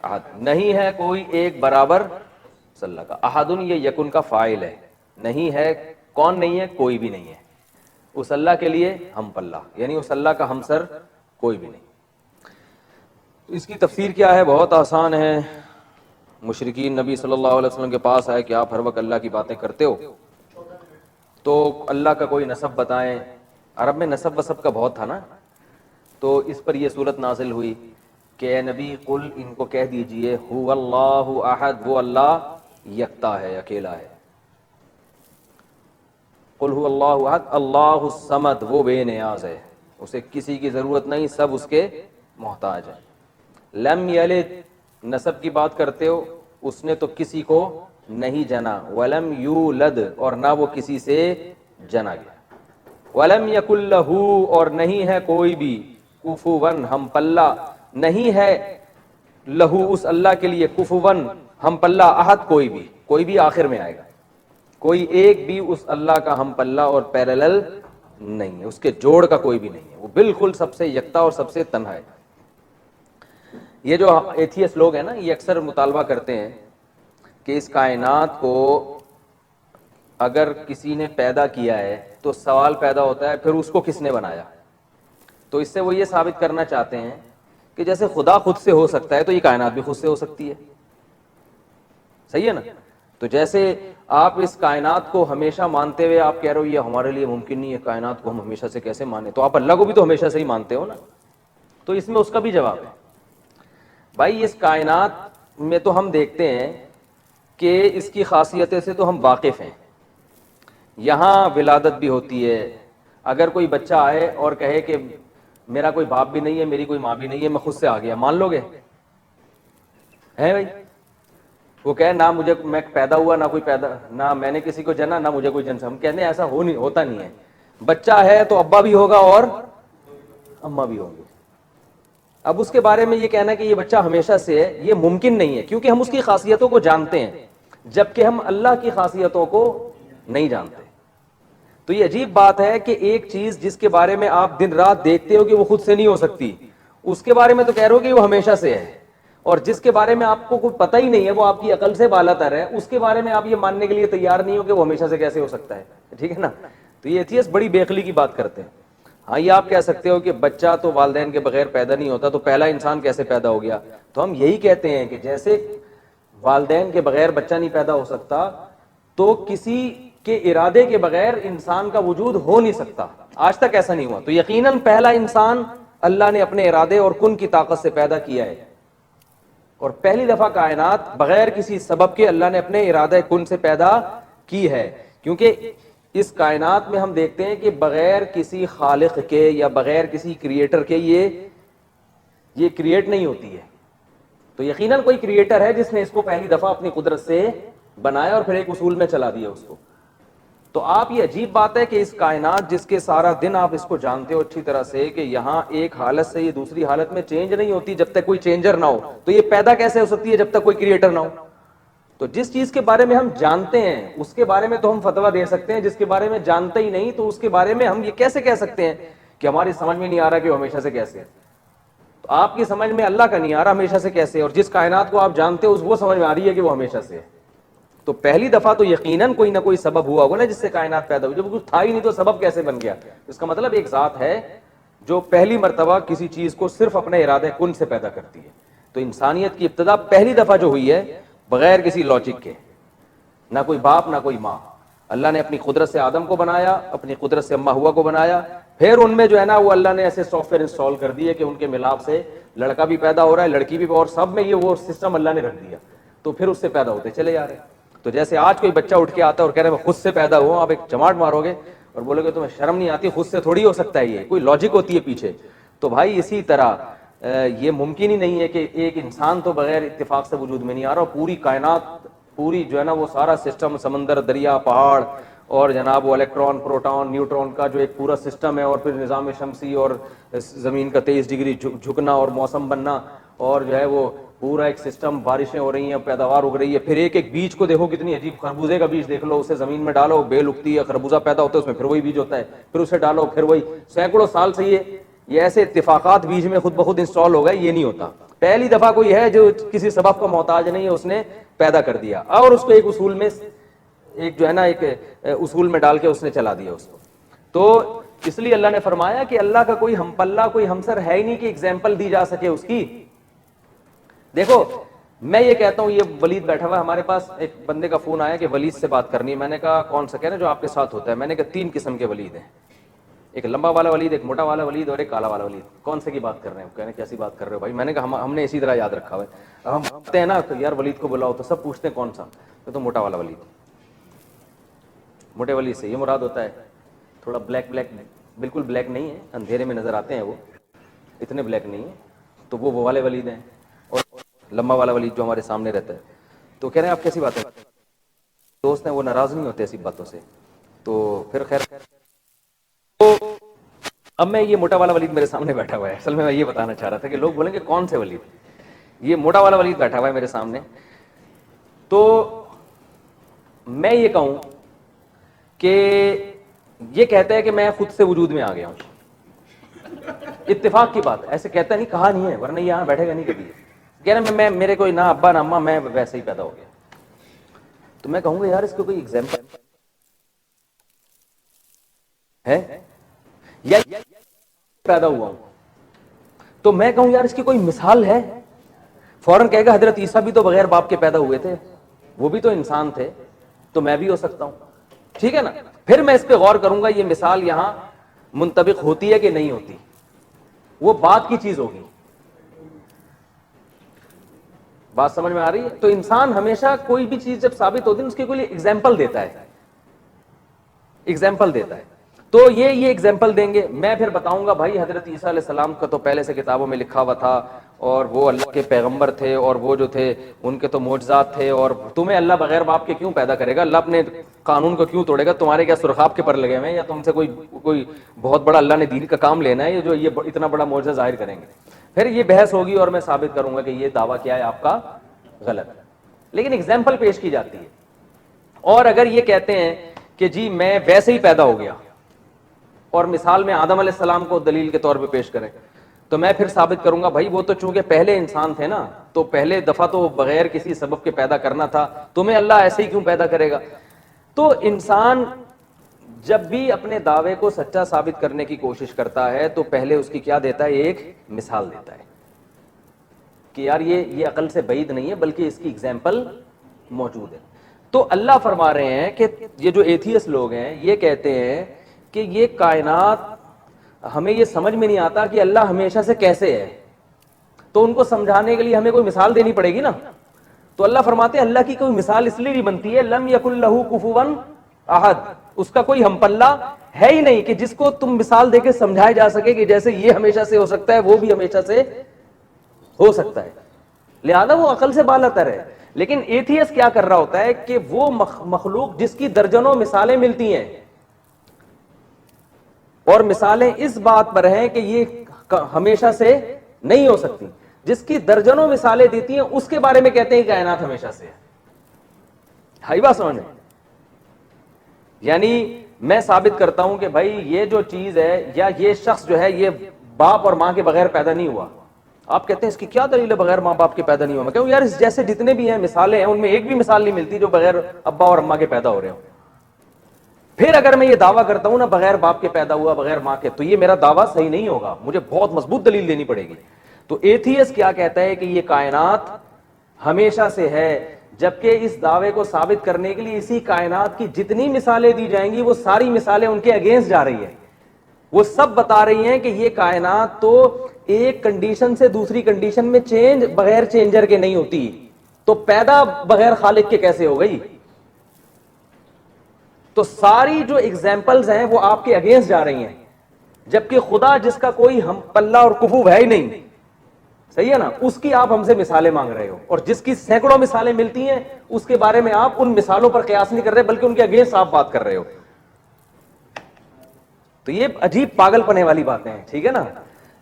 أَحَدٌ، نہیں ہے کوئی ایک برابر اس اللہ کا. احدن یہ یکن کا فاعل ہے، نہیں ہے، کون نہیں ہے؟ کوئی بھی نہیں ہے اس اللہ کے لیے ہم پلہ، یعنی اس اللہ کا ہمسر کوئی بھی نہیں. اس کی تفسیر کیا ہے؟ بہت آسان ہے. مشرکین نبی صلی اللہ علیہ وسلم کے پاس آئے کہ آپ ہر وقت اللہ کی باتیں کرتے ہو، تو اللہ کا کوئی نسب بتائیں. عرب میں نسب وسب کا بہت تھا نا، تو اس پر یہ صورت نازل ہوئی کہ اے نبی قل، ان کو کہہ دیجئے، هو اللہ احد، وہ اللہ یکتا ہے، اکیلا ہے. قل هو اللہ احد اللہ الصمد، وہ بے نیاز ہے، اسے کسی کی ضرورت نہیں، سب اس کے محتاج ہے. لم یلد، نسب کی بات کرتے ہو، اس نے تو کسی کو نہیں جنا. ولم یولد، اور نہ وہ کسی سے جنا گیا. ولم یکن لہ، اور نہیں ہے کوئی بھی، کفوا ہم پلہ، نہیں ہے لہو اس اللہ کے لیے، کفوا ہم پلہ، احد کوئی بھی. کوئی بھی آخر میں آئے گا. کوئی ایک بھی اس اللہ کا ہم پلہ اور پیرالل نہیں ہے، اس کے جوڑ کا کوئی بھی نہیں ہے، وہ بالکل سب سے یکتا اور سب سے تنہا ہے۔ یہ جو ایتھیسٹ لوگ ہیں نا، یہ اکثر مطالبہ کرتے ہیں کہ اس کائنات کو اگر کسی نے پیدا کیا ہے تو سوال پیدا ہوتا ہے پھر اس کو کس نے بنایا؟ تو اس سے وہ یہ ثابت کرنا چاہتے ہیں کہ جیسے خدا خود سے ہو سکتا ہے تو یہ کائنات بھی خود سے ہو سکتی ہے، صحیح ہے نا؟ تو جیسے آپ اس کائنات کو ہمیشہ مانتے ہوئے آپ کہہ رہے ہو یہ ہمارے لیے ممکن نہیں ہے، کائنات کو ہم ہمیشہ سے کیسے مانیں، تو آپ اللہ کو بھی تو ہمیشہ سے ہی مانتے ہو نا۔ تو اس میں اس کا بھی جواب ہے، بھائی اس کائنات میں تو ہم دیکھتے ہیں کہ اس کی خاصیتیں سے تو ہم واقف ہیں، یہاں ولادت بھی ہوتی ہے، اگر کوئی بچہ آئے اور کہے کہ میرا کوئی باپ بھی نہیں ہے، میری کوئی ماں بھی نہیں ہے، میں خود سے آ گیا، مان لو گے؟ ہے بھائی، وہ کہے نہ مجھے میں پیدا ہوا نہ کوئی پیدا، نہ میں نے کسی کو جنا نہ مجھے کوئی جن سے، ہم کہتے ہیں ایسا ہوتا نہیں ہے، بچہ ہے تو ابا بھی ہوگا اور اماں بھی ہوں گے۔ اب اس کے بارے میں یہ کہنا کہ یہ بچہ ہمیشہ سے ہے، یہ ممکن نہیں ہے، کیونکہ ہم اس کی خاصیتوں کو جانتے ہیں جبکہ ہم اللہ کی خاصیتوں کو نہیں جانتے۔ تو یہ عجیب بات ہے کہ ایک چیز جس کے بارے میں آپ دن رات دیکھتے ہو کہ وہ خود سے نہیں ہو سکتی، اس کے بارے میں تو کہہ رہے ہو کہ وہ ہمیشہ سے ہے، اور جس کے بارے میں آپ کو کوئی پتہ ہی نہیں ہے، وہ آپ کی عقل سے بالا تر ہے، اس کے بارے میں آپ یہ ماننے کے لیے تیار نہیں ہو کہ وہ ہمیشہ سے کیسے ہو سکتا ہے، ٹھیک ہے نا؟ تو یہ ایتھیسٹ بڑی بے عقلی کی بات کرتے ہیں۔ ہاں یہ آپ کہہ سکتے ہو کہ بچہ تو والدین کے بغیر پیدا نہیں ہوتا، تو پہلا انسان کیسے پیدا ہو گیا؟ تو ہم یہی کہتے ہیں کہ جیسے والدین کے بغیر بچہ نہیں پیدا ہو سکتا، تو کسی کے ارادے کے بغیر انسان کا وجود ہو نہیں سکتا، آج تک ایسا نہیں ہوا۔ تو یقیناً پہلا انسان اللہ نے اپنے ارادے اور کن کی طاقت سے پیدا کیا ہے، اور پہلی دفعہ کائنات بغیر کسی سبب کے اللہ نے اپنے ارادہ کن سے پیدا کی ہے، کیونکہ اس کائنات میں ہم دیکھتے ہیں کہ بغیر کسی خالق کے یا بغیر کسی کریٹر کے یہ کریٹ نہیں ہوتی ہے۔ تو یقیناً کوئی کریٹر ہے جس نے اس کو پہلی دفعہ اپنی قدرت سے بنایا اور پھر ایک اصول میں چلا دیا اس کو۔ تو آپ یہ عجیب بات ہے کہ اس کائنات جس کے سارا دن آپ اس کو جانتے ہو اچھی طرح سے کہ یہاں ایک حالت سے یہ دوسری حالت میں چینج نہیں ہوتی جب تک کوئی چینجر نہ ہو، تو یہ پیدا کیسے ہو سکتی ہے جب تک کوئی کریٹر نہ ہو؟ تو جس چیز کے بارے میں ہم جانتے ہیں اس کے بارے میں تو ہم فتویٰ دے سکتے ہیں، جس کے بارے میں جانتے ہی نہیں تو اس کے بارے میں ہم یہ کیسے کہہ سکتے ہیں کہ ہماری سمجھ میں نہیں آ رہا کہ وہ ہمیشہ سے کیسے ہے؟ تو آپ کی سمجھ میں اللہ کا نہیں آ رہا ہمیشہ سے کیسے، اور جس کائنات کو آپ جانتے ہو وہ سمجھ میں آ رہی ہے کہ وہ ہمیشہ سے ہے۔ تو پہلی دفعہ تو یقیناً کوئی نہ کوئی سبب ہوا ہوگا نا جس سے کائنات پیدا ہوئی، جب کچھ تھا ہی نہیں تو سبب کیسے بن گیا؟ اس کا مطلب ایک ذات ہے جو پہلی مرتبہ کسی چیز کو صرف اپنے ارادے کن سے پیدا کرتی ہے۔ تو انسانیت کی ابتدا پہلی دفعہ جو ہوئی ہے بغیر کسی لاجک کے، نہ کوئی باپ نہ کوئی ماں، اللہ نے اپنی قدرت سے آدم کو بنایا، اپنی قدرت سے اماں ہوا کو بنایا، پھر ان میں جو ہے نا وہ اللہ نے ایسے سافٹ ویئر انسٹال کر دیے کہ ان کے ملاپ سے لڑکا بھی پیدا ہو رہا ہے لڑکی بھی، اور سب میں یہ وہ سسٹم اللہ نے رکھ دیا، تو پھر اس سے پیدا ہوتے چلے جا رہے ہیں۔ تو جیسے آج کوئی بچہ اٹھ کے آتا ہے اور کہہ رہے ہیں میں خود سے پیدا ہوا، آپ ایک چماٹ مارو گے اور بولو گے تمہیں شرم نہیں آتی، خود سے تھوڑی ہو سکتا ہے، یہ کوئی لاجک ہوتی ہے پیچھے۔ تو بھائی اسی طرح یہ ممکن ہی نہیں ہے کہ ایک انسان تو بغیر اتفاق سے وجود میں نہیں آ رہا، پوری کائنات پوری جو ہے نا وہ سارا سسٹم، سمندر، دریا، پہاڑ، اور جناب وہ الیکٹران، پروٹون، نیوٹرون کا جو ایک پورا سسٹم ہے، اور پھر نظام شمسی اور زمین کا 23 ڈگری جھکنا اور موسم بننا، اور جو ہے وہ پورا ایک سسٹم، بارشیں ہو رہی ہیں، پیداوار اگ رہی ہے، پھر ایک ایک بیج کو دیکھو کتنی عجیب، خربوزے کا بیج دیکھ لو، اسے زمین میں ڈالو بیل اگتی ہے، خربوزہ پیدا ہوتا ہے اس میں، پھر وہی بیج ہوتا ہے، پھر اسے ڈالو پھر وہی، سینکڑوں سال سے یہ ایسے اتفاقات بیج میں خود بخود انسٹال ہو گئے، یہ نہیں ہوتا۔ پہلی دفعہ کوئی ہے جو کسی سبب کا محتاج نہیں ہے، اس نے پیدا کر دیا اور اس کو ایک اصول میں، ایک جو ہے نا ایک اصول میں ڈال کے اس نے چلا دیا اس کو۔ تو اس لیے اللہ نے فرمایا کہ اللہ کا کوئی ہم پلہ، کوئی ہمسر ہے ہی نہیں کہ اگزامپل دی جا سکے اس کی۔ دیکھو میں یہ کہتا ہوں، یہ ولید بیٹھا ہوا ہے ہمارے پاس، ایک بندے کا فون آیا کہ ولید سے بات کرنی ہے، میں نے کہا کون سا؟ کہہ رہے جو آپ کے ساتھ ہوتا ہے۔ میں نے کہا 3 قسم کے ولید ہیں، ایک لمبا والا ولید، ایک موٹا والا ولید، اور ایک کالا والا ولید۔ کون سے کی بات کر رہے ہیں؟ کہنے کیسی بات کر رہے ہو بھائی؟ میں نے کہا ہم نے اسی طرح یاد رکھا ہوا ہے، ہم کہتے ہیں نا تو یار ولید کو بلاؤ تو سب پوچھتے ہیں کون سا، تو موٹا والا ولید۔ موٹے ولید سے یہ مراد ہوتا ہے تھوڑا بلیک بلیک، بالکل بلیک نہیں ہے، اندھیرے میں نظر آتے ہیں، وہ اتنے بلیک نہیں ہیں، تو وہ والے ولید ہیں۔ اور لمبا والا ولید جو ہمارے سامنے رہتا ہے، تو کہہ رہے ہیں آپ کیسی بات ہے؟ دوست ہیں وہ ناراض نہیں ہوتے ایسی باتوں سے، تو پھر خیر۔ تو اب میں یہ موٹا والا ولید میرے سامنے بیٹھا ہوا ہے، اصل میں یہ بتانا چاہ رہا تھا کہ لوگ بولیں گے کون سے ولید؟ یہ موٹا والا ولید بیٹھا ہوا ہے میرے سامنے۔ تو میں یہ کہوں کہ یہ کہتا ہے کہ میں خود سے وجود میں آ گیا ہوں، اتفاق کی بات ایسے کہتا نہیں، کہا نہیں ہے ورنہ یہاں بیٹھے گا نہیں کبھی، کہہ رہا میں میرے کوئی نہ ابا نہ اماں، میں ویسے ہی پیدا ہو گیا. تو میں کہوں گا یار اس کو کوئی ایگزامپل ہے یا پیدا ہوا ہوں، تو میں کہوں یار اس کی کوئی مثال ہے، فوراً کہے گا حضرت عیسیٰ بھی تو بغیر باپ کے پیدا ہوئے تھے، وہ بھی تو انسان تھے، تو میں بھی ہو سکتا ہوں. ٹھیک ہے نا؟ پھر میں اس پہ غور کروں گا یہ مثال یہاں منطبق ہوتی ہے کہ نہیں ہوتی، وہ بات کی چیز ہوگی. بات سمجھ میں آ رہی ہے؟ تو انسان ہمیشہ کوئی بھی چیز جب ثابت ہوتی ہے اس کی کوئی ایگزامپل دیتا ہے، ایگزامپل دیتا ہے. تو یہ ایگزامپل دیں گے. میں پھر بتاؤں گا بھائی حضرت عیسیٰ علیہ السلام کا تو پہلے سے کتابوں میں لکھا ہوا تھا، اور وہ اللہ کے پیغمبر تھے، اور وہ جو تھے ان کے تو معجزات تھے، اور تمہیں اللہ بغیر باپ کے کیوں پیدا کرے گا؟ اللہ اپنے قانون کو کیوں توڑے گا؟ تمہارے کیا سرخاب کے پر لگے ہوئے ہیں، یا تم سے کوئی بہت بڑا اللہ نے دین کا کام لینا ہے جو یہ اتنا بڑا معجزہ ظاہر کریں گے؟ پھر یہ بحث ہوگی اور میں ثابت کروں گا کہ یہ دعویٰ کیا ہے آپ کا غلط ہے، لیکن ایگزامپل پیش کی جاتی ہے. اور اگر یہ کہتے ہیں کہ جی میں ویسے ہی پیدا ہو گیا، اور مثال میں آدم علیہ السلام کو دلیل کے طور پہ پیش کریں، تو میں پھر ثابت کروں گا بھائی وہ تو چونکہ پہلے انسان تھے نا، تو پہلے دفعہ تو بغیر کسی سبب کے پیدا کرنا تھا، تمہیں اللہ ایسے ہی کیوں پیدا کرے گا؟ تو انسان جب بھی اپنے دعوے کو سچا ثابت کرنے کی کوشش کرتا ہے تو پہلے اس کی کیا دیتا ہے؟ ایک مثال دیتا ہے کہ یار یہ عقل سے بعید نہیں ہے بلکہ اس کی ایگزامپل موجود ہے. تو اللہ فرما رہے ہیں کہ یہ جو ایتھیسٹ لوگ ہیں یہ کہتے ہیں کہ یہ کائنات ہمیں یہ سمجھ میں نہیں آتا کہ اللہ ہمیشہ سے کیسے ہے، تو ان کو سمجھانے کے لیے ہمیں کوئی مثال دینی پڑے گی نا. تو اللہ فرماتے ہیں اللہ کی کوئی مثال اس لیے نہیں بنتی ہے، لم یکن لہ کفوا احد، اس کا کوئی ہم پلہ ہے ہی نہیں کہ جس کو تم مثال دے کے سمجھایا جا سکے کہ جیسے یہ ہمیشہ سے ہو سکتا ہے وہ بھی ہمیشہ سے ہو سکتا ہے، لہذا وہ عقل سے بالاتر ہے. لیکن ایتھیسٹ کیا کر رہا ہوتا ہے کہ وہ مخلوق جس کی درجنوں مثالیں ملتی ہیں، اور مثالیں اس بات پر ہیں کہ یہ ہمیشہ سے نہیں ہو سکتی، جس کی درجنوں مثالیں دیتی ہیں اس کے بارے میں کہتے ہیں کائنات ہمیشہ سے ہے. ہائی بات سمجھ میں؟ یعنی میں ثابت کرتا ہوں کہ بھائی یہ جو چیز ہے یا یہ شخص جو ہے یہ باپ اور ماں کے بغیر پیدا نہیں ہوا. آپ کہتے ہیں اس کی کیا دلیل ہے بغیر ماں باپ کے پیدا نہیں ہوا؟ میں کہوں یار اس جیسے جتنے بھی ہیں مثالیں ہیں ان میں ایک بھی مثال نہیں ملتی جو بغیر ابا اور اماں کے پیدا ہو رہے ہوں. پھر اگر میں یہ دعویٰ کرتا ہوں نا بغیر باپ کے پیدا ہوا بغیر ماں کے، تو یہ میرا دعویٰ صحیح نہیں ہوگا، مجھے بہت مضبوط دلیل دینی پڑے گی. تو ایتھیسٹ کیا کہتا ہے کہ یہ کائنات ہمیشہ سے ہے، جبکہ اس دعوے کو ثابت کرنے کے لیے اسی کائنات کی جتنی مثالیں دی جائیں گی وہ ساری مثالیں ان کے اگینسٹ جا رہی ہیں. وہ سب بتا رہی ہیں کہ یہ کائنات تو ایک کنڈیشن سے دوسری کنڈیشن میں چینج بغیر چینجر کے نہیں ہوتی، تو پیدا بغیر خالق کے کیسے ہو گئی؟ تو ساری جو ایگزامپلز ہیں وہ آپ کے اگینسٹ جا رہی ہیں، جبکہ خدا جس کا کوئی ہم پلہ اور کفو ہے ہی نہیں، صحیح ہے نا، اس کی آپ ہم سے مثالیں مانگ رہے ہو، اور جس کی سینکڑوں مثالیں ملتی ہیں اس کے بارے میں آپ ان مثالوں پر قیاس نہیں کر رہے بلکہ ان کے اگینسٹ آپ بات کر رہے ہو. تو یہ عجیب پاگل پنے والی باتیں ہیں. ٹھیک ہے نا؟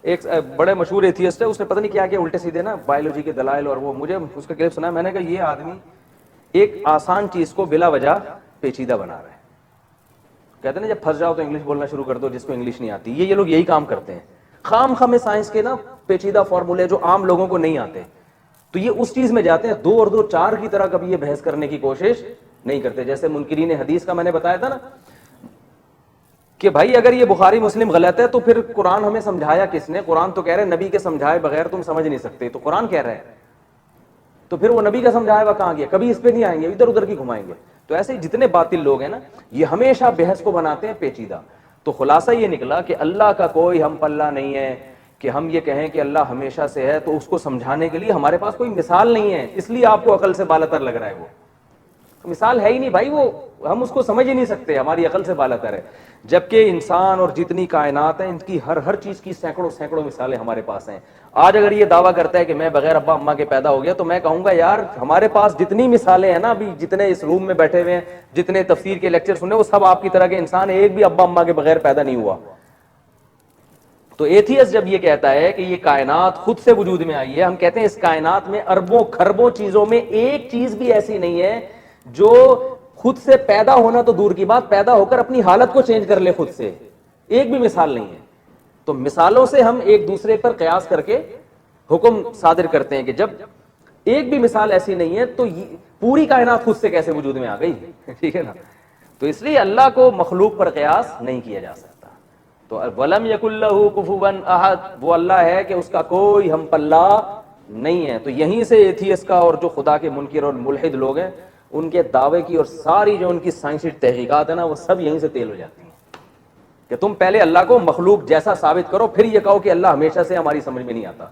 ایک بڑے مشہور ایتھیسٹ ہے، اس نے پتہ نہیں کیا کیا الٹے سیدھے نا بایولوجی کے دلائل، اور وہ مجھے اس کا کلپ سنا، میں نے کہا یہ آدمی ایک آسان چیز کو بلا وجہ پیچیدہ بنا رہا ہے. کہتے ہیں نا جب پھنس جاؤ تو انگلش بولنا شروع کر دو جس کو انگلش نہیں آتی. یہ لوگ یہی کام کرتے ہیں، خام خام سائنس کے نا پیچیدہ فارمولے جو عام لوگوں کو نہیں آتے، تو یہ اس چیز میں جاتے ہیں. 2 اور 2 4 کی طرح کبھی یہ بحث کرنے کی کوشش نہیں کرتے. جیسے منکرین حدیث کا میں نے بتایا تھا نا کہ بھائی اگر یہ بخاری مسلم غلط ہے تو پھر قرآن ہمیں سمجھایا کس نے؟ قرآن تو کہہ رہے ہیں نبی کے سمجھائے بغیر تم سمجھ نہیں سکتے، تو قرآن کہہ رہا ہے، تو پھر وہ نبی کا سمجھایا ہوا کہاں گیا؟ کبھی اس پہ نہیں آئیں گے، ادھر ادھر کی گھمائیں گے. تو ایسے جتنے باطل لوگ ہیں نا یہ ہمیشہ بحث کو بناتے ہیں پیچیدہ. تو خلاصہ یہ نکلا کہ اللہ کا کوئی ہم پلہ نہیں ہے کہ ہم یہ کہیں کہ اللہ ہمیشہ سے ہے، تو اس کو سمجھانے کے لیے ہمارے پاس کوئی مثال نہیں ہے، اس لیے آپ کو عقل سے بالاتر لگ رہا ہے. وہ مثال ہے ہی نہیں بھائی، وہ ہم اس کو سمجھ ہی نہیں سکتے، ہماری عقل سے بالاتر ہے. جبکہ انسان اور جتنی کائنات ہیں ان کی ہر چیز کی سینکڑوں مثالیں ہمارے پاس ہیں. آج اگر یہ دعویٰ کرتا ہے کہ میں بغیر ابا اماں کے پیدا ہو گیا، تو میں کہوں گا یار ہمارے پاس جتنی مثالیں ہیں نا، ابھی جتنے اس روم میں بیٹھے ہوئے ہیں، جتنے تفسیر کے لیکچر سنے، وہ سب آپ کی طرح کے انسان، ایک بھی ابا اماں کے بغیر پیدا نہیں ہوا. تو ایتھیسٹ جب یہ کہتا ہے کہ یہ کائنات خود سے وجود میں آئی ہے، ہم کہتے ہیں اس کائنات میں اربوں خربوں چیزوں میں ایک چیز بھی ایسی نہیں ہے جو خود سے پیدا ہونا تو دور کی بات، پیدا ہو کر اپنی حالت کو چینج کر لے خود سے، ایک بھی مثال نہیں ہے. تو مثالوں سے ہم ایک دوسرے پر قیاس کر کے حکم صادر کرتے ہیں کہ جب ایک بھی مثال ایسی نہیں ہے تو پوری کائنات خود سے کیسے وجود میں آ گئی. ٹھیک ہے نا. تو اس لیے اللہ کو مخلوق پر قیاس نہیں کیا جا سکتا. تو وَلَمْ يَكُنْ لَهُ كُفُوًا أَحَدٌ، وہ اللہ ہے کہ اس کا کوئی ہم پلہ نہیں ہے. تو یہیں سے ایتھیسٹ کا اور جو خدا کے منکر اور ملحد لوگ ہیں ان کے دعوے کی اور ساری جو ان کی سائنسی تحقیقات ہے نا وہ سب یہیں سے تیل ہو جاتی ہیں کہ تم پہلے اللہ کو مخلوق جیسا ثابت کرو، پھر یہ کہو کہ اللہ ہمیشہ سے ہماری سمجھ میں نہیں آتا.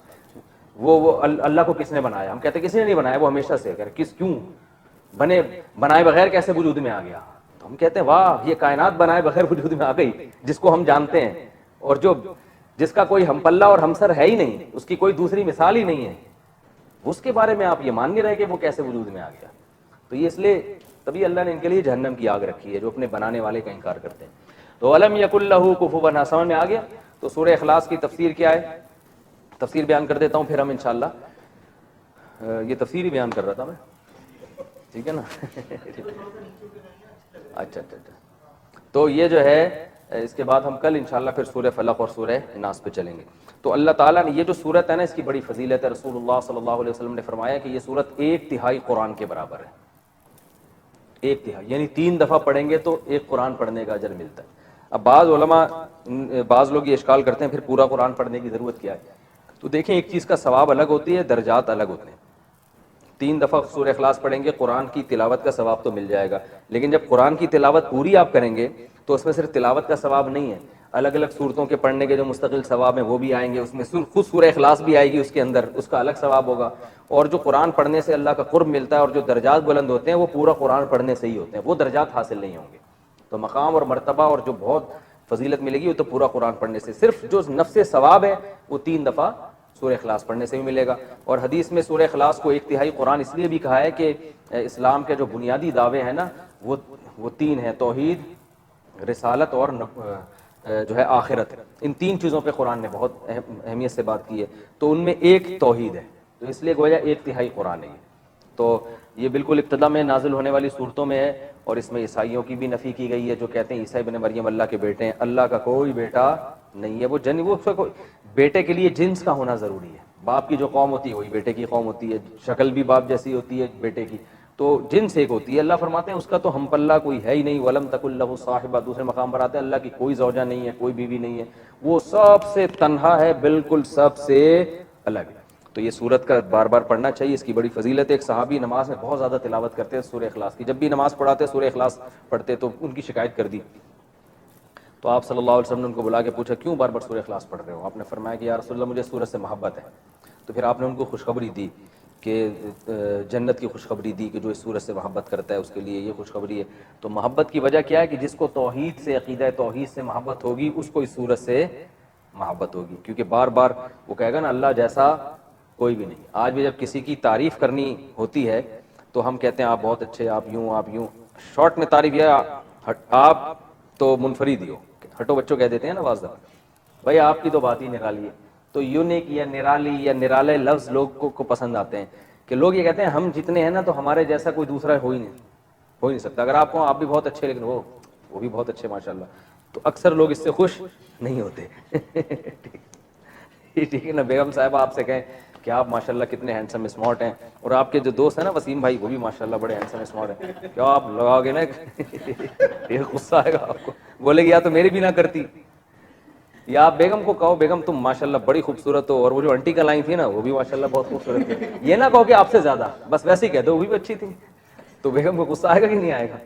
وہ اللہ کو کس نے بنایا؟ ہم کہتے ہیں کسی نے نہیں بنایا، وہ ہمیشہ سے. کیوں بنائے بغیر کیسے وجود میں آ گیا؟ تو ہم کہتے ہیں واہ، یہ کائنات بنائے بغیر وجود میں آ گئی جس کو ہم جانتے ہیں، اور جس کا کوئی ہم پلہ اور ہمسر ہے ہی نہیں، اس کی کوئی دوسری مثال ہی نہیں ہے، اس کے بارے میں آپ یہ مان نہیں رہے کہ وہ کیسے وجود میں آ گیا. تو یہ اس لیے تبھی اللہ نے ان کے لیے جہنم کی آگ رکھی ہے جو اپنے بنانے والے کا انکار کرتے ہیں. تو وَلَمْ يَكُنْ لَهُ كُفُوًا أَحَدٌ سمجھ میں آ گیا. تو سورہ اخلاص کی تفسیر کیا ہے؟ تفسیر بیان کر دیتا ہوں، پھر ہم انشاءاللہ یہ تفسیر ہی بیان کر رہا تھا میں، ٹھیک ہے نا. اچھا. تو یہ جو ہے اس کے بعد ہم کل انشاءاللہ پھر سورہ فلق اور سورہ ناس پہ چلیں گے. تو اللہ تعالیٰ نے یہ جو سورت ہے نا اس کی بڑی فضیلت ہے. رسول اللہ صلی اللہ علیہ وسلم نے فرمایا کہ یہ سورت 1/3 قرآن کے برابر ہے. 1/3 یعنی 3 دفعہ پڑھیں گے تو ایک قرآن پڑھنے کا اجر ملتا ہے. اب بعض لوگ یہ اشکال کرتے ہیں پھر پورا قرآن پڑھنے کی ضرورت کیا ہے. تو دیکھیں ایک چیز کا ثواب الگ ہوتی ہے، درجات الگ ہوتے ہیں. 3 دفعہ سورہ اخلاص پڑھیں گے قرآن کی تلاوت کا ثواب تو مل جائے گا، لیکن جب قرآن کی تلاوت پوری آپ کریں گے تو اس میں صرف تلاوت کا ثواب نہیں ہے، الگ الگ صورتوں کے پڑھنے کے جو مستقل ثواب ہیں وہ بھی آئیں گے. اس میں خود سورہ اخلاص بھی آئے گی، اس کے اندر اس کا الگ ثواب ہوگا. اور جو قرآن پڑھنے سے اللہ کا قرب ملتا ہے اور جو درجات بلند ہوتے ہیں وہ پورا قرآن پڑھنے سے ہی ہوتے ہیں، وہ درجات حاصل نہیں ہوں گے. تو مقام اور مرتبہ اور جو بہت فضیلت ملے گی وہ تو پورا قرآن پڑھنے سے. صرف جو نفس ثواب ہے وہ 3 دفعہ سورہ اخلاص پڑھنے سے بھی ملے گا. اور حدیث میں سورہ اخلاص کو 1/3 قرآن اس لیے بھی کہا ہے کہ اسلام کے جو بنیادی دعوے ہیں نا وہ 3 ہیں، توحید، رسالت اور جو ہے آخرت. ان 3 چیزوں پہ قرآن نے بہت اہمیت سے بات کی ہے. تو ان میں ایک توحید ہے، تو اس لیے گویا 1/3 قرآن ہے. تو یہ بالکل ابتدا میں نازل ہونے والی صورتوں میں ہے. اور اس میں عیسائیوں کی بھی نفی کی گئی ہے جو کہتے ہیں عیسیٰ ابن مریم اللہ کے بیٹے ہیں. اللہ کا کوئی بیٹا نہیں ہے. وہ بیٹے کے لیے جنس کا ہونا ضروری ہے. باپ کی جو قوم ہوتی ہے وہی بیٹے کی قوم ہوتی ہے، شکل بھی باپ جیسی ہوتی ہے بیٹے کی، تو جنس ایک ہوتی ہے. اللہ فرماتے ہیں اس کا تو ہم پلہ کوئی ہے ہی نہیں. وَلَمْ تَكُن لَهُ صَاحِبَةٌ دوسرے مقام پر آتے ہیں اللہ کی کوئی زوجہ نہیں ہے، کوئی بیوی نہیں ہے، وہ سب سے تنہا ہے، بالکل سب سے الگ ہے. تو یہ سورت کا بار بار پڑھنا چاہیے، اس کی بڑی فضیلت ہے. ایک صحابی نماز میں بہت زیادہ تلاوت کرتے ہیں سورہ اخلاص کی. جب بھی نماز پڑھاتے سورہ اخلاص پڑھتے تو ان کی شکایت کر دی. تو آپ صلی اللہ علیہ وسلم نے ان کو بلا کے پوچھا کیوں بار بار سورہ اخلاص پڑھ رہے ہو؟ آپ نے فرمایا کہ یا رسول اللہ مجھے سورت سے محبت ہے. تو پھر آپ نے ان کو خوشخبری دی کہ جنت کی خوشخبری دی کہ جو اس سورت سے محبت کرتا ہے اس کے لیے یہ خوشخبری ہے. تو محبت کی وجہ کیا ہے کہ جس کو توحید سے، عقیدہ توحید سے محبت ہوگی اس کو اس سورت سے محبت ہوگی، کیونکہ بار بار وہ کہے گا نا اللہ جیسا کوئی بھی نہیں. آج بھی جب کسی کی تعریف کرنی ہوتی ہے تو ہم کہتے ہیں آپ بہت اچھے، آپ یوں. شارٹ میں تعریف یہ آپ تو منفرد ہی ہو، ہٹو بچوں کہہ دیتے ہیں نا بعض دفعہ، بھائی آپ کی تو بات ہی نرالی ہے. تو یونیک یا نرالی یا نرالے لفظ لوگوں کو پسند آتے ہیں کہ لوگ یہ کہتے ہیں ہم جتنے ہیں نا تو ہمارے جیسا کوئی دوسرا ہو ہی نہیں سکتا. اگر آپ کو آپ بھی بہت اچھے لیکن وہ بھی بہت اچھے ماشاءاللہ، تو اکثر لوگ اس سے خوش نہیں ہوتے. ٹھیک ہے نا. بیگم صاحبہ آپ سے کہیں کہ آپ ماشاءاللہ کتنے ہینڈسم اسمارٹ ہیں، اور آپ کے جو دوست ہیں نا وسیم بھائی وہ بھی ماشاءاللہ بڑے ہینڈسم اسمارٹ ہیں، کیا آپ لگاؤ گے نا یہ غصہ آئے گا آپ کو، بولے گی یا تو میری بھی نہ کرتی. یا آپ بیگم کو کہو بیگم تم ماشاءاللہ بڑی خوبصورت ہو، اور وہ جو آنٹی کا لائن تھی نا وہ بھی ماشاءاللہ بہت خوبصورت تھی. یہ نہ کہو کہ آپ سے زیادہ، بس ویسے ہی کہہ دو وہ بھی اچھی تھی. تو بیگم کو غصہ آئے گا کہ نہیں آئے گا؟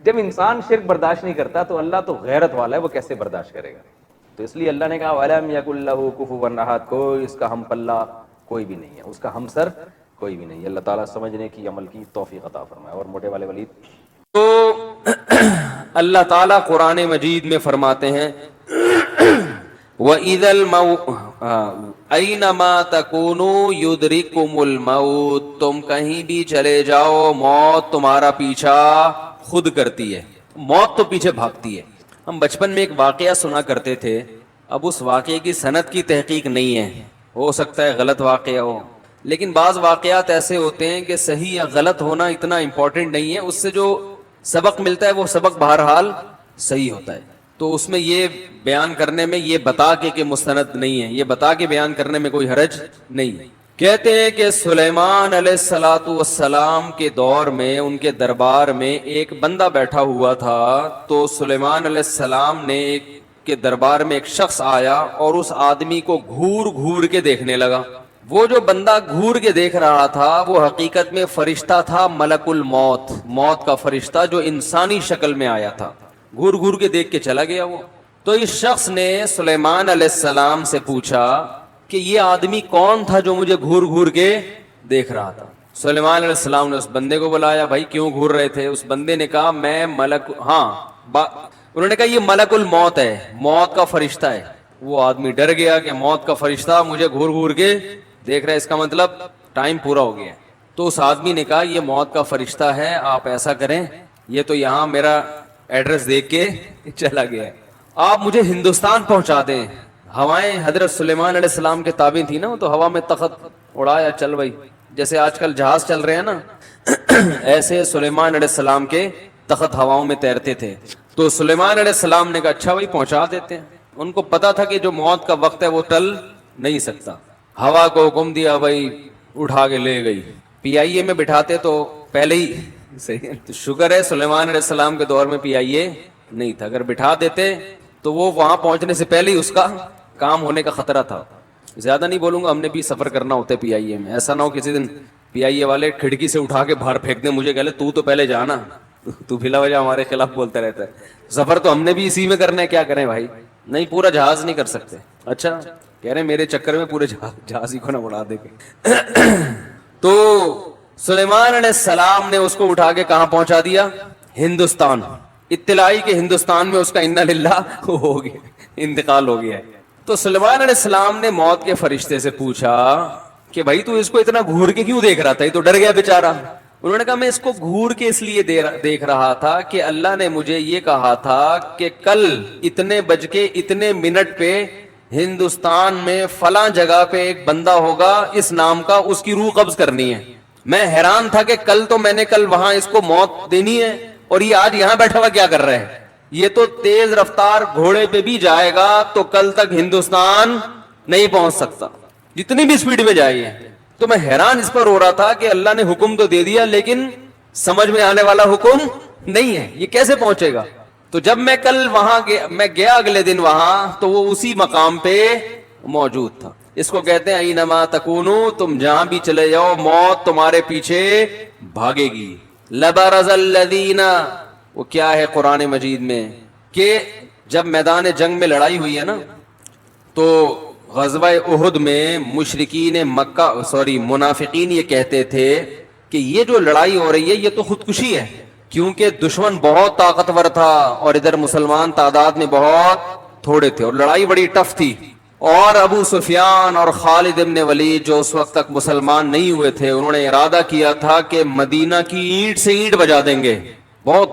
جب انسان شرک برداشت نہیں کرتا تو اللہ تو غیرت والا ہے، وہ کیسے برداشت کرے گا؟ تو اس لیے اللہ نے کہا وَلَمْ يَكُنْ لَهُ كُفُوًا أَحَدٌ، کوئی اس کا ہم پلہ کوئی بھی نہیں ہے، اس کا ہمسر کوئی بھی نہیں ہے. اللہ تعالیٰ سمجھنے کی، عمل کی توفیق عطا فرمائے. اور موٹے والے ولید تو اللہ تعالیٰ قرآن مجید میں فرماتے ہیں وَإِذَا أَيْنَمَا تَكُونُوا يُدْرِكْكُمُ الْمَوْتُ، تم کہیں بھی چلے جاؤ موت تمہارا پیچھا خود کرتی ہے. موت تو پیچھے بھاگتی ہے. ہم بچپن میں ایک واقعہ سنا کرتے تھے، اب اس واقعے کی سند کی تحقیق نہیں ہے، ہو سکتا ہے غلط واقعہ ہو، لیکن بعض واقعات ایسے ہوتے ہیں کہ صحیح یا غلط ہونا اتنا امپورٹنٹ نہیں ہے، اس سے جو سبق ملتا ہے وہ سبق بہرحال صحیح ہوتا ہے. تو اس میں یہ بیان کرنے میں یہ بتا کے کہ مستند نہیں ہے، یہ بتا کے بیان کرنے میں کوئی حرج نہیں ہے. کہتے ہیں کہ سلیمان علیہ الصلوۃ والسلام کے دور میں ان کے دربار میں ایک بندہ بیٹھا ہوا تھا. تو سلیمان علیہ السلام نے کے دربار میں ایک شخص آیا اور اس آدمی کو گھور گھور کے دیکھنے لگا. وہ جو بندہ گھور کے دیکھ رہا تھا وہ حقیقت میں فرشتہ تھا، ملک الموت، موت کا فرشتہ جو انسانی شکل میں آیا تھا. گھور گھور کے دیکھ کے چلا گیا وہ. تو اس شخص نے سلیمان علیہ السلام سے پوچھا کہ یہ آدمی کون تھا جو مجھے گھور گھور کے دیکھ رہا تھا. سلیمان علیہ السلام نے اس بندے کو بلایا، بھائی کیوں گھور رہے تھے؟ اس بندے نے کہا میں انہوں نے کہا یہ ملک الموت ہے، موت کا فرشتہ ہے. وہ آدمی ڈر گیا کہ موت کا فرشتہ مجھے گھور گھور کے دیکھ رہا ہے، اس کا مطلب ٹائم پورا ہو گیا. تو اس آدمی نے کہا یہ موت کا فرشتہ ہے، آپ ایسا کریں، یہ تو یہاں میرا ایڈریس دیکھ کے چلا گیا ہے، آپ مجھے ہندوستان پہنچا دیں. ہوائیں حضرت سلیمان علیہ السلام کے تابع تھی نا، تو ہوا میں تخت اڑایا، چل بھائی، جیسے آج کل جہاز چل رہے ہیں نا ایسے سلیمان علیہ السلام کے تخت ہواؤں میں تیرتے تھے. تو سلیمان علیہ السلام نے کہا اچھا بھائی پہنچا دیتے ہیں. ان کو پتا تھا کہ جو موت کا وقت ہے وہ ٹل نہیں سکتا. ہوا کو حکم دیا، بھائی اٹھا کے لے گئی. PIA میں بٹھاتے تو پہلے ہی صحیح. تو شکر ہے سلیمان علیہ السلام کے دور میں PIA نہیں تھا، اگر بٹھا دیتے تو وہ وہاں پہنچنے سے پہلے ہی اس کا کام ہونے کا خطرہ تھا. زیادہ نہیں بولوں گا، ہم نے بھی سفر کرنا ہوتا ہے PIA میں. ایسا نہ ہو کسی دن PIA والے کھڑکی سے اٹھا کے باہر پھینک دیں، مجھے کہلے تو پہلے جانا، تو بلا وجہ ہمارے خلاف بولتا رہتا ہے. سفر تو ہم نے بھی اسی میں کرنا ہے، کیا کریں بھائی؟ نہیں پورا جہاز نہیں کر سکتے. اچھا کہہ رہے میرے چکر میں پورے جہاز ہی کو نہ اڑا دے گے. تو سلیمان علیہ السلام نے اس کو اٹھا کے کہاں پہنچا دیا؟ ہندوستان. اطلاعی کہ ہندوستان میں اس کا انا للہ ہو گیا، انتقال ہو گیا. تو سلیمان علیہ السلام نے موت کے فرشتے سے پوچھا کہ بھائی تو اس کو اتنا گھور کے کیوں دیکھ رہا تھا؟ یہ تو ڈر گیا بیچارہ. انہوں نے کہا میں اس کو گھور کے اس لیے دیکھ رہا تھا کہ اللہ نے مجھے یہ کہا تھا کہ کل اتنے بج کے اتنے منٹ پہ ہندوستان میں فلاں جگہ پہ ایک بندہ ہوگا اس نام کا، اس کی روح قبض کرنی ہے. میں حیران تھا کہ میں نے کل وہاں اس کو موت دینی ہے اور یہ آج یہاں بیٹھا ہوا کیا کر رہا ہے؟ یہ تو تیز رفتار گھوڑے پہ بھی جائے گا تو کل تک ہندوستان نہیں پہنچ سکتا، جتنی بھی سپیڈ میں جائے. تو میں حیران اس پر ہو رہا تھا کہ اللہ نے حکم تو دے دیا لیکن سمجھ میں آنے والا حکم نہیں ہے، یہ کیسے پہنچے گا؟ تو جب میں کل وہاں گیا اگلے دن وہاں، تو وہ اسی مقام پہ موجود تھا. اس کو کہتے ہیں اینما تکونو، تم جہاں بھی چلے جاؤ موت تمہارے پیچھے بھاگے گی. لبرز الذین، وہ کیا ہے قرآن مجید میں کہ جب میدان جنگ میں لڑائی ہوئی ہے نا، تو غزوہ احد میں منافقین یہ کہتے تھے کہ یہ جو لڑائی ہو رہی ہے یہ تو خودکشی ہے، کیونکہ دشمن بہت طاقتور تھا اور ادھر مسلمان تعداد میں بہت تھوڑے تھے اور لڑائی بڑی ٹف تھی. اور ابو سفیان اور خالد ابن ولید جو اس وقت تک مسلمان نہیں ہوئے تھے، انہوں نے ارادہ کیا تھا کہ مدینہ کی اینٹ سے اینٹ بجا دیں گے، بہت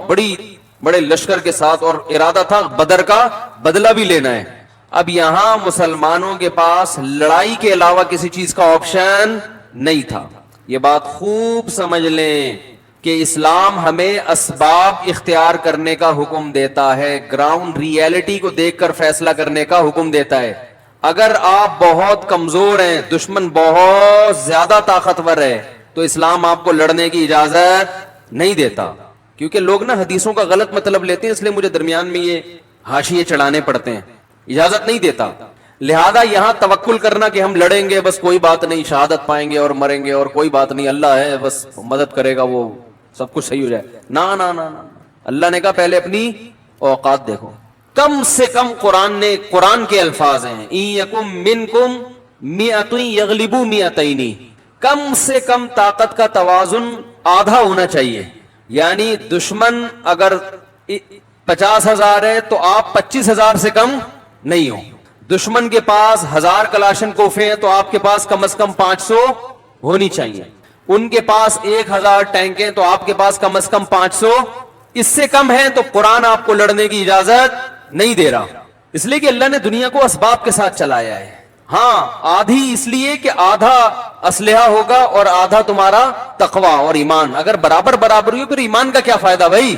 بڑے لشکر کے ساتھ، اور ارادہ تھا بدر کا بدلہ بھی لینا ہے. اب یہاں مسلمانوں کے پاس لڑائی کے علاوہ کسی چیز کا آپشن نہیں تھا. یہ بات خوب سمجھ لیں کہ اسلام ہمیں اسباب اختیار کرنے کا حکم دیتا ہے، گراؤنڈ ریئلٹی کو دیکھ کر فیصلہ کرنے کا حکم دیتا ہے. اگر آپ بہت کمزور ہیں، دشمن بہت زیادہ طاقتور ہے، تو اسلام آپ کو لڑنے کی اجازت نہیں دیتا. کیونکہ لوگ نا حدیثوں کا غلط مطلب لیتے ہیں، اس لیے مجھے درمیان میں یہ حاشیے چڑھانے پڑتے ہیں. اجازت نہیں دیتا. لہذا یہاں توکل کرنا کہ ہم لڑیں گے، بس کوئی بات نہیں، شہادت پائیں گے اور مریں گے اور کوئی بات نہیں، اللہ ہے بس مدد کرے گا، وہ سب کچھ صحیح ہو جائے. نا نا نا نا، اللہ نے کہا پہلے اپنی اوقات دیکھو. کم سے کم قرآن کے الفاظ ہیں ان یکم منکم مئۃ یغلبوا مئتین، کم سے کم طاقت کا توازن آدھا ہونا چاہیے. یعنی دشمن اگر 50,000 ہے تو آپ 25,000 سے کم نہیں ہو. دشمن کے پاس 1000 کلاشن کوفے ہیں تو آپ کے پاس کم از کم 500 ہونی چاہیے. ان کے پاس 1000 ٹینک ہیں تو آپ کے پاس کم از کم 500. اس سے کم ہے تو قرآن آپ کو لڑنے کی اجازت نہیں دے رہا، اس لیے کہ اللہ نے دنیا کو اسباب کے ساتھ چلایا ہے. ہاں آدھی اس لیے کہ آدھا اسلحہ ہوگا اور آدھا تمہارا تقوی اور ایمان. اگر برابر برابر ہوئی پھر ایمان کا کیا فائدہ بھائی؟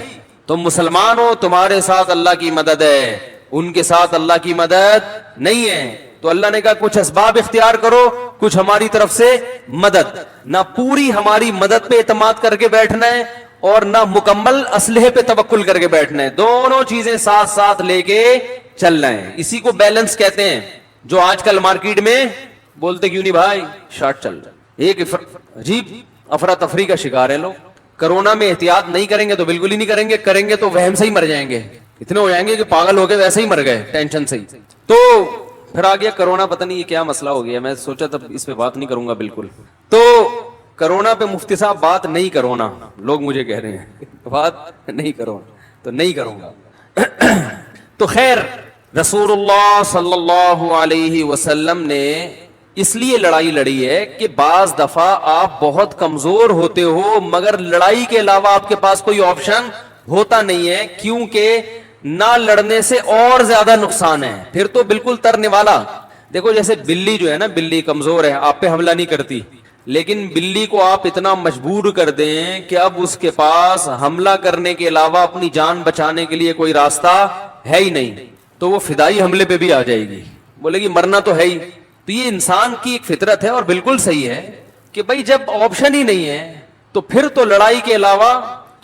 تم مسلمان ہو, تمہارے ساتھ اللہ کی مدد ہے, ان کے ساتھ اللہ کی مدد نہیں ہے. تو اللہ نے کہا کچھ اسباب اختیار کرو, کچھ ہماری طرف سے مدد. نہ پوری ہماری مدد پہ اعتماد کر کے بیٹھنا ہے اور نہ مکمل اسلحے پہ توکل کر کے بیٹھنا ہے, دونوں چیزیں ساتھ ساتھ لے کے چلنا ہے. اسی کو بیلنس کہتے ہیں, جو آج کل مارکیٹ میں بولتے کیوں نہیں بھائی شارٹ چل رہا ہے. ایک عجیب افراتفری کا شکار ہے لوگ. کرونا میں احتیاط نہیں کریں گے تو بالکل ہی نہیں کریں گے, کریں گے تو وہم سے ہی مر جائیں گے, اتنے ہو جائیں گے کہ پاگل ہو گئے ویسے ہی مر گئے ٹینشن سے ہی. تو پھر آ گیا کرونا, پتہ نہیں یہ کیا مسئلہ ہو گیا, میں سوچا تب اس پہ بات نہیں کروں گا بالکل. تو کرونا پہ مفتی صاحب بات نہیں کرو نا, لوگ مجھے کہہ رہے ہیں بات نہیں کرو, تو نہیں کروں گا. تو خیر, رسول اللہ صلی اللہ علیہ وسلم نے اس لیے لڑائی لڑی ہے کہ بعض دفعہ آپ بہت کمزور ہوتے ہو مگر لڑائی کے علاوہ آپ کے پاس کوئی آپشن ہوتا نہیں ہے, کیونکہ نہ لڑنے سے اور زیادہ نقصان ہے. پھر تو بالکل ترنے والا. دیکھو جیسے بلی جو ہے نا, بلی کمزور ہے, آپ پہ حملہ نہیں کرتی, لیکن بلی کو آپ اتنا مجبور کر دیں کہ اب اس کے پاس حملہ کرنے کے علاوہ اپنی جان بچانے کے لیے کوئی راستہ ہے ہی نہیں, تو وہ فدائی حملے پہ بھی آ جائے گی, بولے گی مرنا تو ہے ہی. تو یہ انسان کی ایک فطرت ہے اور بالکل صحیح ہے کہ بھائی جب آپشن ہی نہیں ہے تو پھر تو لڑائی کے علاوہ,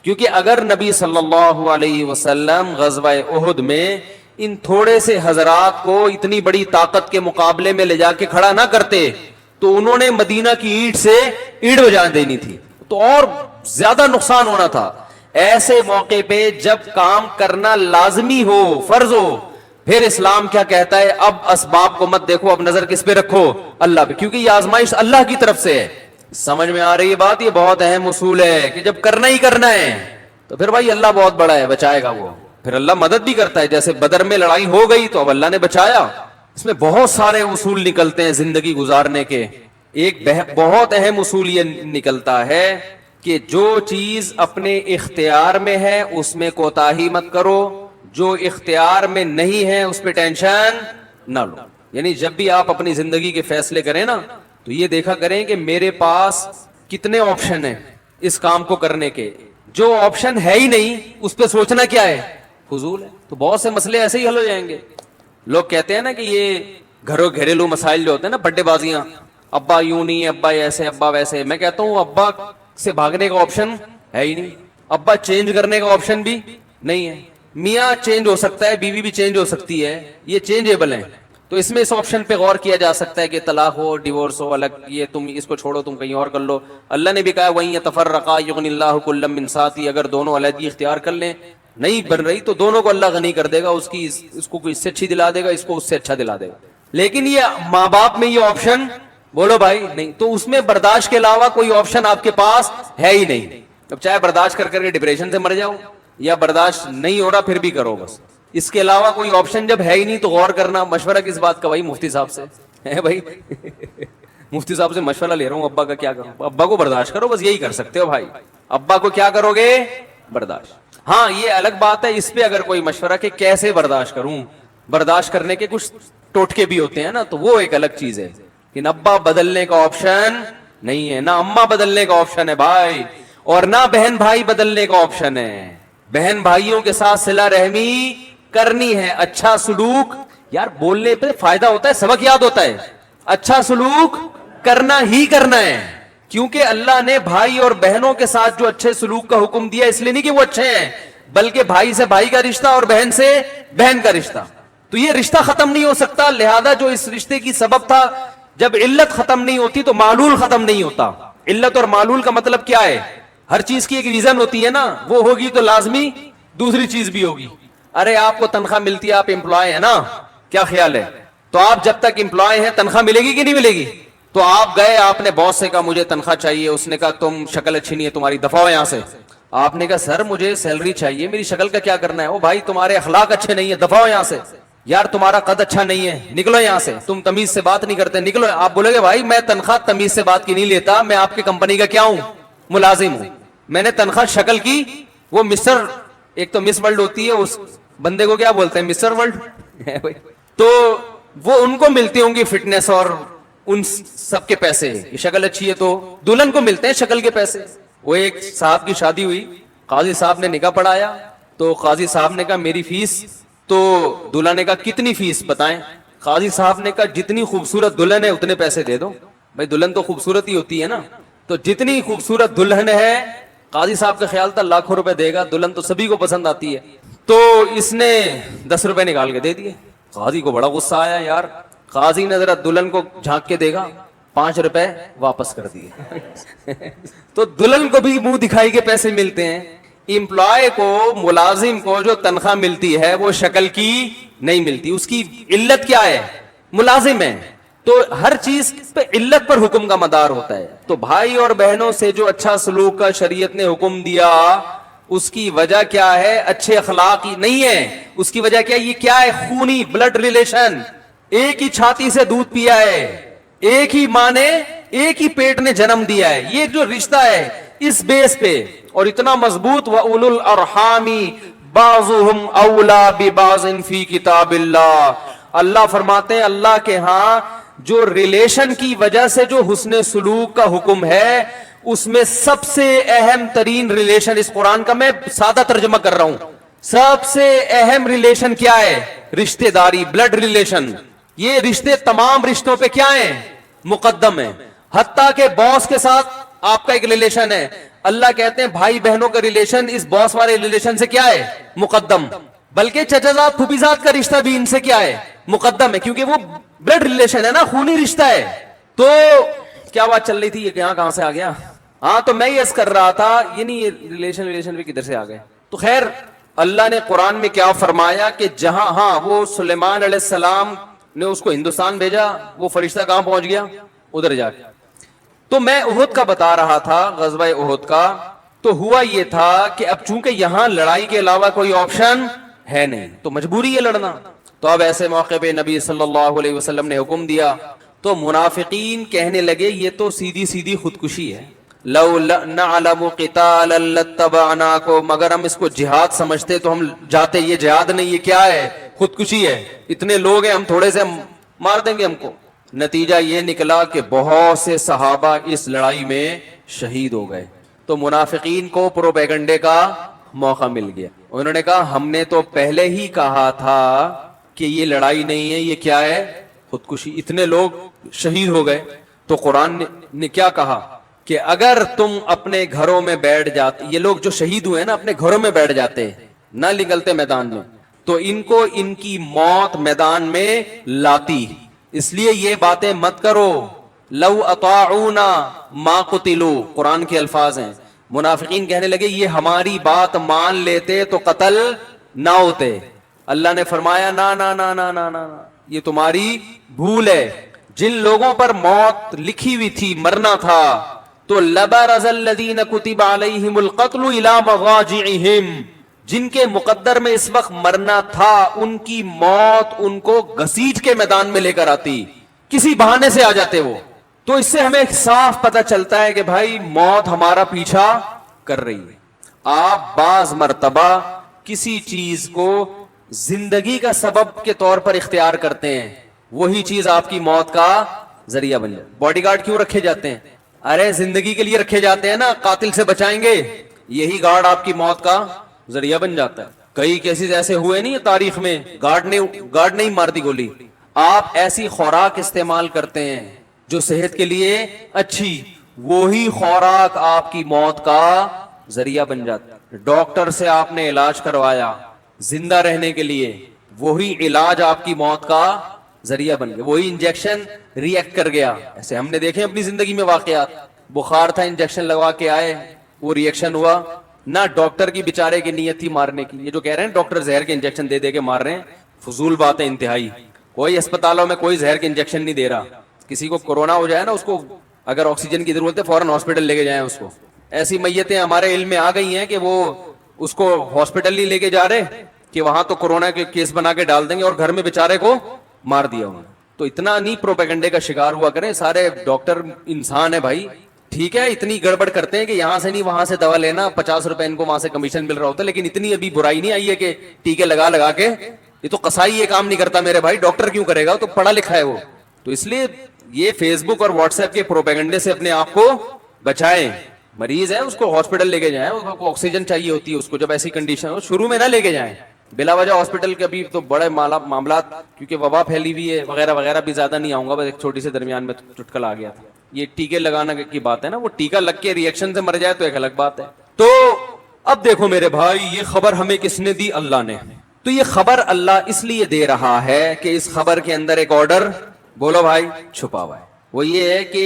کیونکہ اگر نبی صلی اللہ علیہ وسلم غزوہ احد میں ان تھوڑے سے حضرات کو اتنی بڑی طاقت کے مقابلے میں لے جا کے کھڑا نہ کرتے تو انہوں نے مدینہ کی اینٹ سے اینٹ بجا دینی تھی, تو اور زیادہ نقصان ہونا تھا. ایسے موقع پہ جب کام کرنا لازمی ہو, فرض ہو, پھر اسلام کیا کہتا ہے, اب اسباب کو مت دیکھو, اب نظر کس پہ رکھو, اللہ پہ, کیونکہ یہ آزمائش اللہ کی طرف سے ہے. سمجھ میں آ رہی ہے بات؟ یہ بہت اہم اصول ہے کہ جب کرنا ہی کرنا ہے تو پھر بھائی اللہ بہت بڑا ہے, بچائے گا وہ, پھر اللہ مدد بھی کرتا ہے. جیسے بدر میں لڑائی ہو گئی تو اب اللہ نے بچایا. اس میں بہت سارے اصول نکلتے ہیں زندگی گزارنے کے. ایک بہت اہم اصول یہ نکلتا ہے کہ جو چیز اپنے اختیار میں ہے اس میں کوتاہی مت کرو, جو اختیار میں نہیں ہے اس پہ ٹینشن نہ لو. یعنی جب بھی آپ اپنی زندگی کے فیصلے کریں نا تو یہ دیکھا کریں کہ میرے پاس کتنے آپشن ہیں اس کام کو کرنے کے. جو آپشن ہے ہی نہیں اس پہ سوچنا کیا ہے, فضول ہے. تو بہت سے مسئلے ایسے ہی حل ہو جائیں گے. لوگ کہتے ہیں نا کہ یہ گھریلو مسائل جو ہوتے ہیں نا, بڑے بازیاں, ابا یوں نہیں, ابا ایسے, ابا ویسے. میں کہتا ہوں ابا سے بھاگنے کا آپشن ہے ہی نہیں, ابا چینج کرنے کا آپشن بھی نہیں ہے. میاں چینج ہو سکتا ہے, بیوی بھی چینج ہو سکتی ہے, یہ چینجیبل ہیں. تو اس میں اس آپشن پہ غور کیا جا سکتا ہے کہ طلاق ہو, ڈیورس ہو, الگ, یہ تم اس کو چھوڑو, تم کہیں اور کر لو. اللہ نے بھی کہا وَإِن يَتَفَرَّقَا يُغْنِ اللَّهُ كُلًّا مِّن سَعَتِهِ, اگر دونوں علیحدگی اختیار کر لیں, نہیں بن رہی تو دونوں کو اللہ غنی کر دے گا, اس کو اس سے اچھی دلا دے گا, اس کو اس سے اچھا دلا دے گا. لیکن یہ ماں باپ میں یہ آپشن بولو بھائی نہیں, تو اس میں برداشت کے علاوہ کوئی آپشن آپ کے پاس ہے ہی نہیں. اب چاہے برداشت کر کے ڈپریشن سے مر جاؤ یا برداشت نہیں ہو رہا پھر بھی کرو, بس اس کے علاوہ کوئی آپشن جب ہے ہی نہیں تو غور کرنا. مشورہ کس بات کا بھائی؟ مفتی صاحب سے ہے بھائی. مفتی صاحب سے مشورہ لے رہا ہوں, ابا کا کیا کروں؟ ابا کو برداشت کرو, بس یہی کر سکتے ہو بھائی. ابا کو کیا کرو گے؟ برداشت. ہاں یہ الگ بات ہے اس پہ اگر کوئی مشورہ کہ کیسے برداشت کروں, برداشت کرنے کے کچھ ٹوٹکے بھی ہوتے ہیں نا, تو وہ ایک الگ چیز ہے. کہ ابا بدلنے کا آپشن نہیں ہے, نہ اماں بدلنے کا آپشن ہے بھائی, اور نہ بہن بھائی بدلنے کا آپشن ہے. بہن بھائیوں کے ساتھ صلہ رحمی کرنی ہے, اچھا سلوک, یار بولنے پہ فائدہ ہوتا ہے, سبق یاد ہوتا ہے, اچھا سلوک کرنا ہی کرنا ہے. کیونکہ اللہ نے بھائی اور بہنوں کے ساتھ جو اچھے سلوک کا حکم دیا اس لیے نہیں کہ وہ اچھے ہیں, بلکہ بھائی سے بھائی کا رشتہ اور بہن سے بہن کا رشتہ, تو یہ رشتہ ختم نہیں ہو سکتا. لہذا جو اس رشتے کی سبب تھا, جب علت ختم نہیں ہوتی تو معلول ختم نہیں ہوتا. علت اور معلول کا مطلب کیا ہے؟ ہر چیز کی ایک ریزن ہوتی ہے نا, وہ ہوگی تو لازمی دوسری چیز بھی ہوگی. ارے آپ کو تنخواہ ملتی ہے, آپ امپلائی ہیں نا, کیا خیال ہے؟ تو آپ جب تک امپلائی ہیں تنخواہ ملے گی کہ نہیں ملے گی؟ تو آپ گئے, آپ نے باس سے کہا مجھے تنخواہ چاہیے, اس نے کہا تم شکل اچھی نہیں ہے تمہاری, دفعہ ہو یہاں سے. آپ نے کہا سر مجھے سیلری چاہیے, میری شکل کا کیا کرنا ہے؟ او بھائی تمہارے اخلاق اچھے نہیں ہے, دفعہ ہو یہاں سے. یار تمہارا قد اچھا نہیں ہے, نکلو یہاں سے, تم تمیز سے بات نہیں کرتے, نکلو. آپ بولے گے بھائی میں تنخواہ تمیز سے بات کی نہیں لیتا, میں آپ کی کمپنی کا کیا ہوں؟ ملازم ہوں. میں نے تنخواہ شکل کی, وہ مسٹر, ایک تو مس ورلڈ ہوتی ہے, اس بندے کو کیا بولتے ہیں؟ Mister world. تو وہ ان کو ملتی ہوں گی فٹنس اور ان سب کے پیسے, یہ شکل اچھی ہے تو دلہن کو ملتے ہیں شکل کے پیسے. وہ ایک صاحب کی شادی ہوئی, قاضی صاحب نے نکاح پڑھایا, تو قاضی صاحب نے کہا میری فیس, تو دلہا نے کہا کتنی فیس بتائیں. قاضی صاحب نے کہا جتنی خوبصورت دلہن ہے اتنے پیسے دے دو. بھائی دلہن تو خوبصورت ہی ہوتی ہے نا, تو جتنی خوبصورت دلہن ہے, قاضی صاحب کا خیال تھا لاکھوں روپے دے گا, دلہن تو سبھی کو پسند آتی ہے, تو اس نے 10 روپے نکال کے دے دیے. قاضی کو بڑا غصہ آیا یار. قاضی نے ذرا دلہن کو جھانک کے دیکھا, 5 روپے واپس کر دیے. تو دلہن کو بھی منہ دکھائی کے پیسے ملتے ہیں. امپلائی کو, ملازم کو جو تنخواہ ملتی ہے وہ شکل کی نہیں ملتی. اس کی علت کیا ہے؟ ملازم ہے, تو ہر چیز پہ علت پر حکم کا مدار ہوتا ہے. تو بھائی اور بہنوں سے جو اچھا سلوک کا شریعت نے حکم دیا, اس کی وجہ کیا ہے؟ اچھے اخلاق ہی نہیں ہے. اس کی وجہ کیا ہے؟ یہ کیا ہے؟ خونی بلڈ ریلیشن. ایک ہی چھاتی سے دودھ پیا ہے, ایک ہی ماں نے, ایک ہی پیٹ نے جنم دیا ہے. یہ جو رشتہ ہے اس بیس پہ, اور اتنا مضبوط, وَأُولُو الْأَرْحَامِ بَعْضُهُمْ أَوْلَى بِبَعْضٍ فِي كِتَابِ اللَّهِ. اللہ فرماتے ہیں اللہ کے ہاں جو ریلیشن کی وجہ سے جو حسن سلوک کا حکم ہے, اس میں سب سے اہم ترین ریلیشن, اس قرآن کا میں سادہ ترجمہ کر رہا ہوں, سب سے اہم ریلیشن کیا ہے؟ رشتہ داری, بلڈ ریلیشن. یہ رشتے تمام رشتوں پہ کیا ہیں؟ مقدم ہیں. حتیٰ کہ باس کے ساتھ آپ کا ایک ریلیشن ہے, اللہ کہتے ہیں بھائی بہنوں کا ریلیشن اس باس والے ریلیشن سے کیا ہے؟ مقدم. بلکہ چچا زاد پھوپھی زاد کا رشتہ بھی ان سے کیا ہے؟ مقدم ہے, کیونکہ وہ بلڈ ریلیشن ہے نا, خونی رشتہ ہے. تو کیا بات چل رہی تھی, یہ کہاں سے آ گیا؟ ہاں تو میں یہ کر رہا تھا, یہ نہیں یہ ریلیشن بھی کدھر سے آ گئے. تو خیر اللہ نے قرآن میں کیا فرمایا کہ جہاں, ہاں وہ سلیمان علیہ السلام نے اس کو ہندوستان بھیجا, وہ فرشتہ کہاں پہنچ گیا؟ ادھر جا کے. تو میں احد کا بتا رہا تھا, غزوہ احد کا. تو ہوا یہ تھا کہ اب چونکہ یہاں لڑائی کے علاوہ کوئی آپشن ہے نہیں, تو مجبوری ہے لڑنا. تو اب ایسے موقع پہ نبی صلی اللہ علیہ وسلم نے حکم دیا, تو منافقین کہنے لگے یہ تو سیدھی سیدھی خودکشی ہے. لو نعلم قتالا لاتبعناکم, اگر ہم اس کو جہاد سمجھتے تو ہم جاتے. یہ جہاد نہیں, یہ کیا ہے؟ خودکشی ہے. اتنے لوگ ہیں, ہم تھوڑے سے مار دیں گے ہم کو. نتیجہ یہ نکلا کہ بہت سے صحابہ اس لڑائی میں شہید ہو گئے. تو منافقین کو پروپیگنڈے کا موقع مل گیا. انہوں نے کہا ہم نے تو پہلے ہی کہا تھا کہ یہ لڑائی نہیں ہے, یہ کیا ہے؟ خودکشی. اتنے لوگ شہید ہو گئے. تو قرآن نے کیا کہا کہ اگر تم اپنے گھروں میں بیٹھ جاتے, یہ لوگ جو شہید ہوئے نا اپنے گھروں میں بیٹھ جاتے, نہ نکلتے میدان میں, تو ان کو ان کی موت میدان میں لاتی. اس لیے یہ باتیں مت کرو. لو اطاعونا ما قتلوا, قرآن کے الفاظ ہیں. منافقین کہنے لگے یہ ہماری بات مان لیتے تو قتل نہ ہوتے. اللہ نے فرمایا نا نا نا نا نا نا, یہ تمہاری بھول ہے. جن لوگوں پر موت لکھی ہوئی تھی, مرنا تھا, تو لبرز الذین کتب علیہم القتل الی مضاجعہم, جن کے مقدر میں اس وقت مرنا تھا ان کی موت ان کو گھسیٹ کے میدان میں لے کر آتی, کسی بہانے سے آ جاتے وہ. تو اس سے ہمیں صاف پتہ چلتا ہے کہ بھائی موت ہمارا پیچھا کر رہی ہے. آپ بعض مرتبہ کسی چیز کو زندگی کا سبب کے طور پر اختیار کرتے ہیں, وہی چیز آپ کی موت کا ذریعہ بن جائے. باڈی گارڈ کیوں رکھے جاتے ہیں؟ ارے زندگی کے لیے رکھے جاتے ہیں نا, قاتل سے بچائیں گے. یہی گارڈ آپ کی موت کا ذریعہ بن جاتا ہے. کئی کیسز ایسے ہوئے نہیں تاریخ میں, گارڈ نہیں مار دی گولی. آپ ایسی خوراک استعمال کرتے ہیں جو صحت کے لیے اچھی, وہی خوراک آپ کی موت کا ذریعہ بن جاتا ہے. ڈاکٹر سے آپ نے علاج کروایا زندہ رہنے کے لیے, وہی علاج آپ کی موت کا ذریعہ بن گیا. وہی انجیکشن ری ایکٹ کر گیا. ایسے ہم نے دیکھے اپنی زندگی میں واقعات. بخار تھا, انجیکشن لگوا کے آئے, وہ ری ایکشن ہوا. نہ ڈاکٹر کی بیچارے کی نیت تھی مارنے کی. یہ جو کہہ رہے ہیں ڈاکٹر زہر کے انجیکشن دے دے کے مار رہے ہیں, فضول بات ہے انتہائی. کوئی اسپتالوں میں کوئی زہر کے انجیکشن نہیں دے رہا. کسی کو کورونا ہو جائے نا, اس کو اگر آکسیجن کی ضرورت ہے فوراً ہاسپٹل لے کے جائیں اس کو. ایسی میتیں ہمارے علم میں آ گئی ہیں کہ وہ اس کو ہاسپٹل نہیں لے کے جا رہے کہ وہاں تو کورونا کے کیس بنا کے ڈال دیں گے, اور گھر میں بیچارے کو مار دیا انہوں نے. تو اتنا نہیں پروپیگنڈے کا شکار ہوا کریں. سارے ڈاکٹر انسان ہے بھائی, ٹھیک ہے اتنی گڑبڑ کرتے ہیں کہ یہاں سے نہیں وہاں سے دوا لینا, 50 روپے ان کو وہاں سے کمیشن مل رہا ہوتا ہے, لیکن اتنی ابھی برائی نہیں آئی ہے کہ ٹیکے لگا کے. یہ تو قصائی یہ کام نہیں کرتا میرے بھائی, ڈاکٹر کیوں کرے گا؟ تو پڑھا لکھا ہے وہ. تو اس لیے یہ فیس بک اور واٹس ایپ کے پروپیگنڈے سے اپنے آپ کو بچائیں. مریض ہے اس کو ہاسپٹل لے کے جائیں, اس کو آکسیجن چاہیے ہوتی ہے اس کو, جب ایسی کنڈیشن ہو شروع میں نہ لے کے جائیں بلا وجہ ہاسپٹل کے. ابھی تو بڑے معاملات کیونکہ وبا پھیلی ہوئی ہے وغیرہ وغیرہ, بھی زیادہ نہیں آؤں گا, بس ایک چھوٹی سے درمیان میں چٹکل آ گیا تھا. یہ ٹیکے لگانا کی بات ہے نا, وہ ٹیکا لگ کے ریئیکشن سے مر جائے تو ایک الگ بات ہے. تو اب دیکھو میرے بھائی, یہ خبر ہمیں کس نے دی؟ اللہ نے. تو یہ خبر اللہ اس لیے دے رہا ہے کہ اس خبر کے اندر ایک آرڈر, بولو بھائی, چھپا ہوا ہے. وہ یہ ہے کہ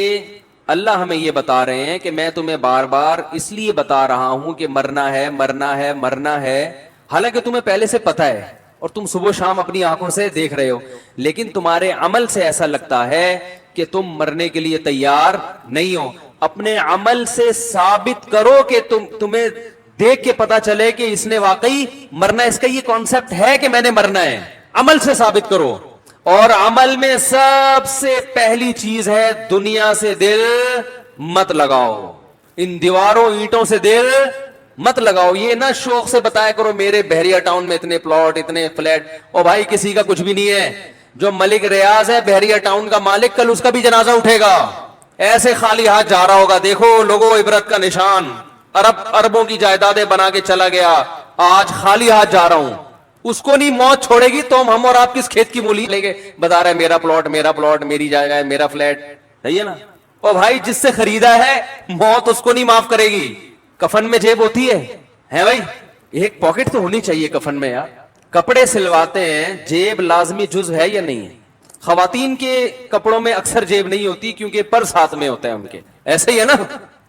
اللہ ہمیں یہ بتا رہے ہیں کہ میں تمہیں بار بار اس لیے بتا رہا ہوں کہ مرنا ہے مرنا ہے مرنا ہے, حالانکہ تمہیں پہلے سے پتا ہے اور تم صبح شام اپنی آنکھوں سے دیکھ رہے ہو, لیکن تمہارے عمل سے ایسا لگتا ہے کہ تم مرنے کے لیے تیار نہیں ہو. اپنے عمل سے ثابت کرو کہ تمہیں دیکھ کے پتا چلے کہ اس نے واقعی مرنا, اس کا یہ کانسیپٹ ہے کہ میں نے مرنا ہے. عمل سے ثابت کرو. اور عمل میں سب سے پہلی چیز ہے دنیا سے دل مت لگاؤ, ان دیواروں اینٹوں سے دل مت لگاؤ. یہ نہ شوق سے بتایا کرو میرے بحریہ ٹاؤن میں اتنے پلاٹ اتنے فلیٹ, اور بھائی کسی کا کچھ بھی نہیں ہے. جو ملک ریاض ہے بحریہ ٹاؤن کا مالک, کل اس کا بھی جنازہ اٹھے گا, ایسے خالی ہاتھ جا رہا ہوگا. دیکھو لوگوں عبرت کا نشان, اربوں کی جائیدادیں بنا کے چلا گیا, آج خالی ہاتھ جا رہا ہوں. اس کو نہیں موت چھوڑے گی تو ہم اور آپ کس کھیت کی مولی لیں گے؟ بتا رہے میرا پلاٹ میری جگہ میرا فلیٹ, صحیح ہے نا. اور بھائی جس سے خریدا ہے موت اس کو نہیں معاف کرے گی. کفن میں جیب ہوتی ہے بھائی, ایک پاکٹ تو ہونی چاہیے کفن میں یار. کپڑے سلواتے ہیں, جیب لازمی جزو ہے یا نہیں ہے؟ خواتین کے کپڑوں میں اکثر جیب نہیں ہوتی کیونکہ پرس ہاتھ میں ہوتا ہے ان کے, ایسے ہی ہے نا,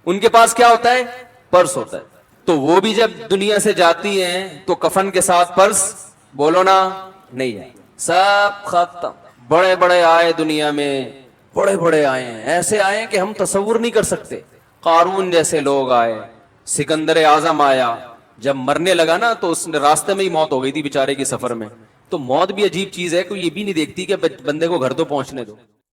ان کے پاس کیا ہوتا ہے؟ پرس ہوتا ہے. تو وہ بھی جب دنیا سے جاتی ہیں تو کفن کے ساتھ پرس, بولو نا, نہیں ہے, سب ختم. بڑے بڑے آئے دنیا میں, بڑے بڑے آئے ہیں, ایسے آئے کہ ہم تصور نہیں کر سکتے. قارون جیسے لوگ آئے, سکندر اعظم آیا, جب مرنے لگا نا تو اس راستے میں ہی موت ہو گئی تھی بیچارے کی سفر میں. تو موت بھی عجیب چیز ہے, کوئی یہ بھی نہیں دیکھتی کہ بندے کو گھر تو پہنچنے دو.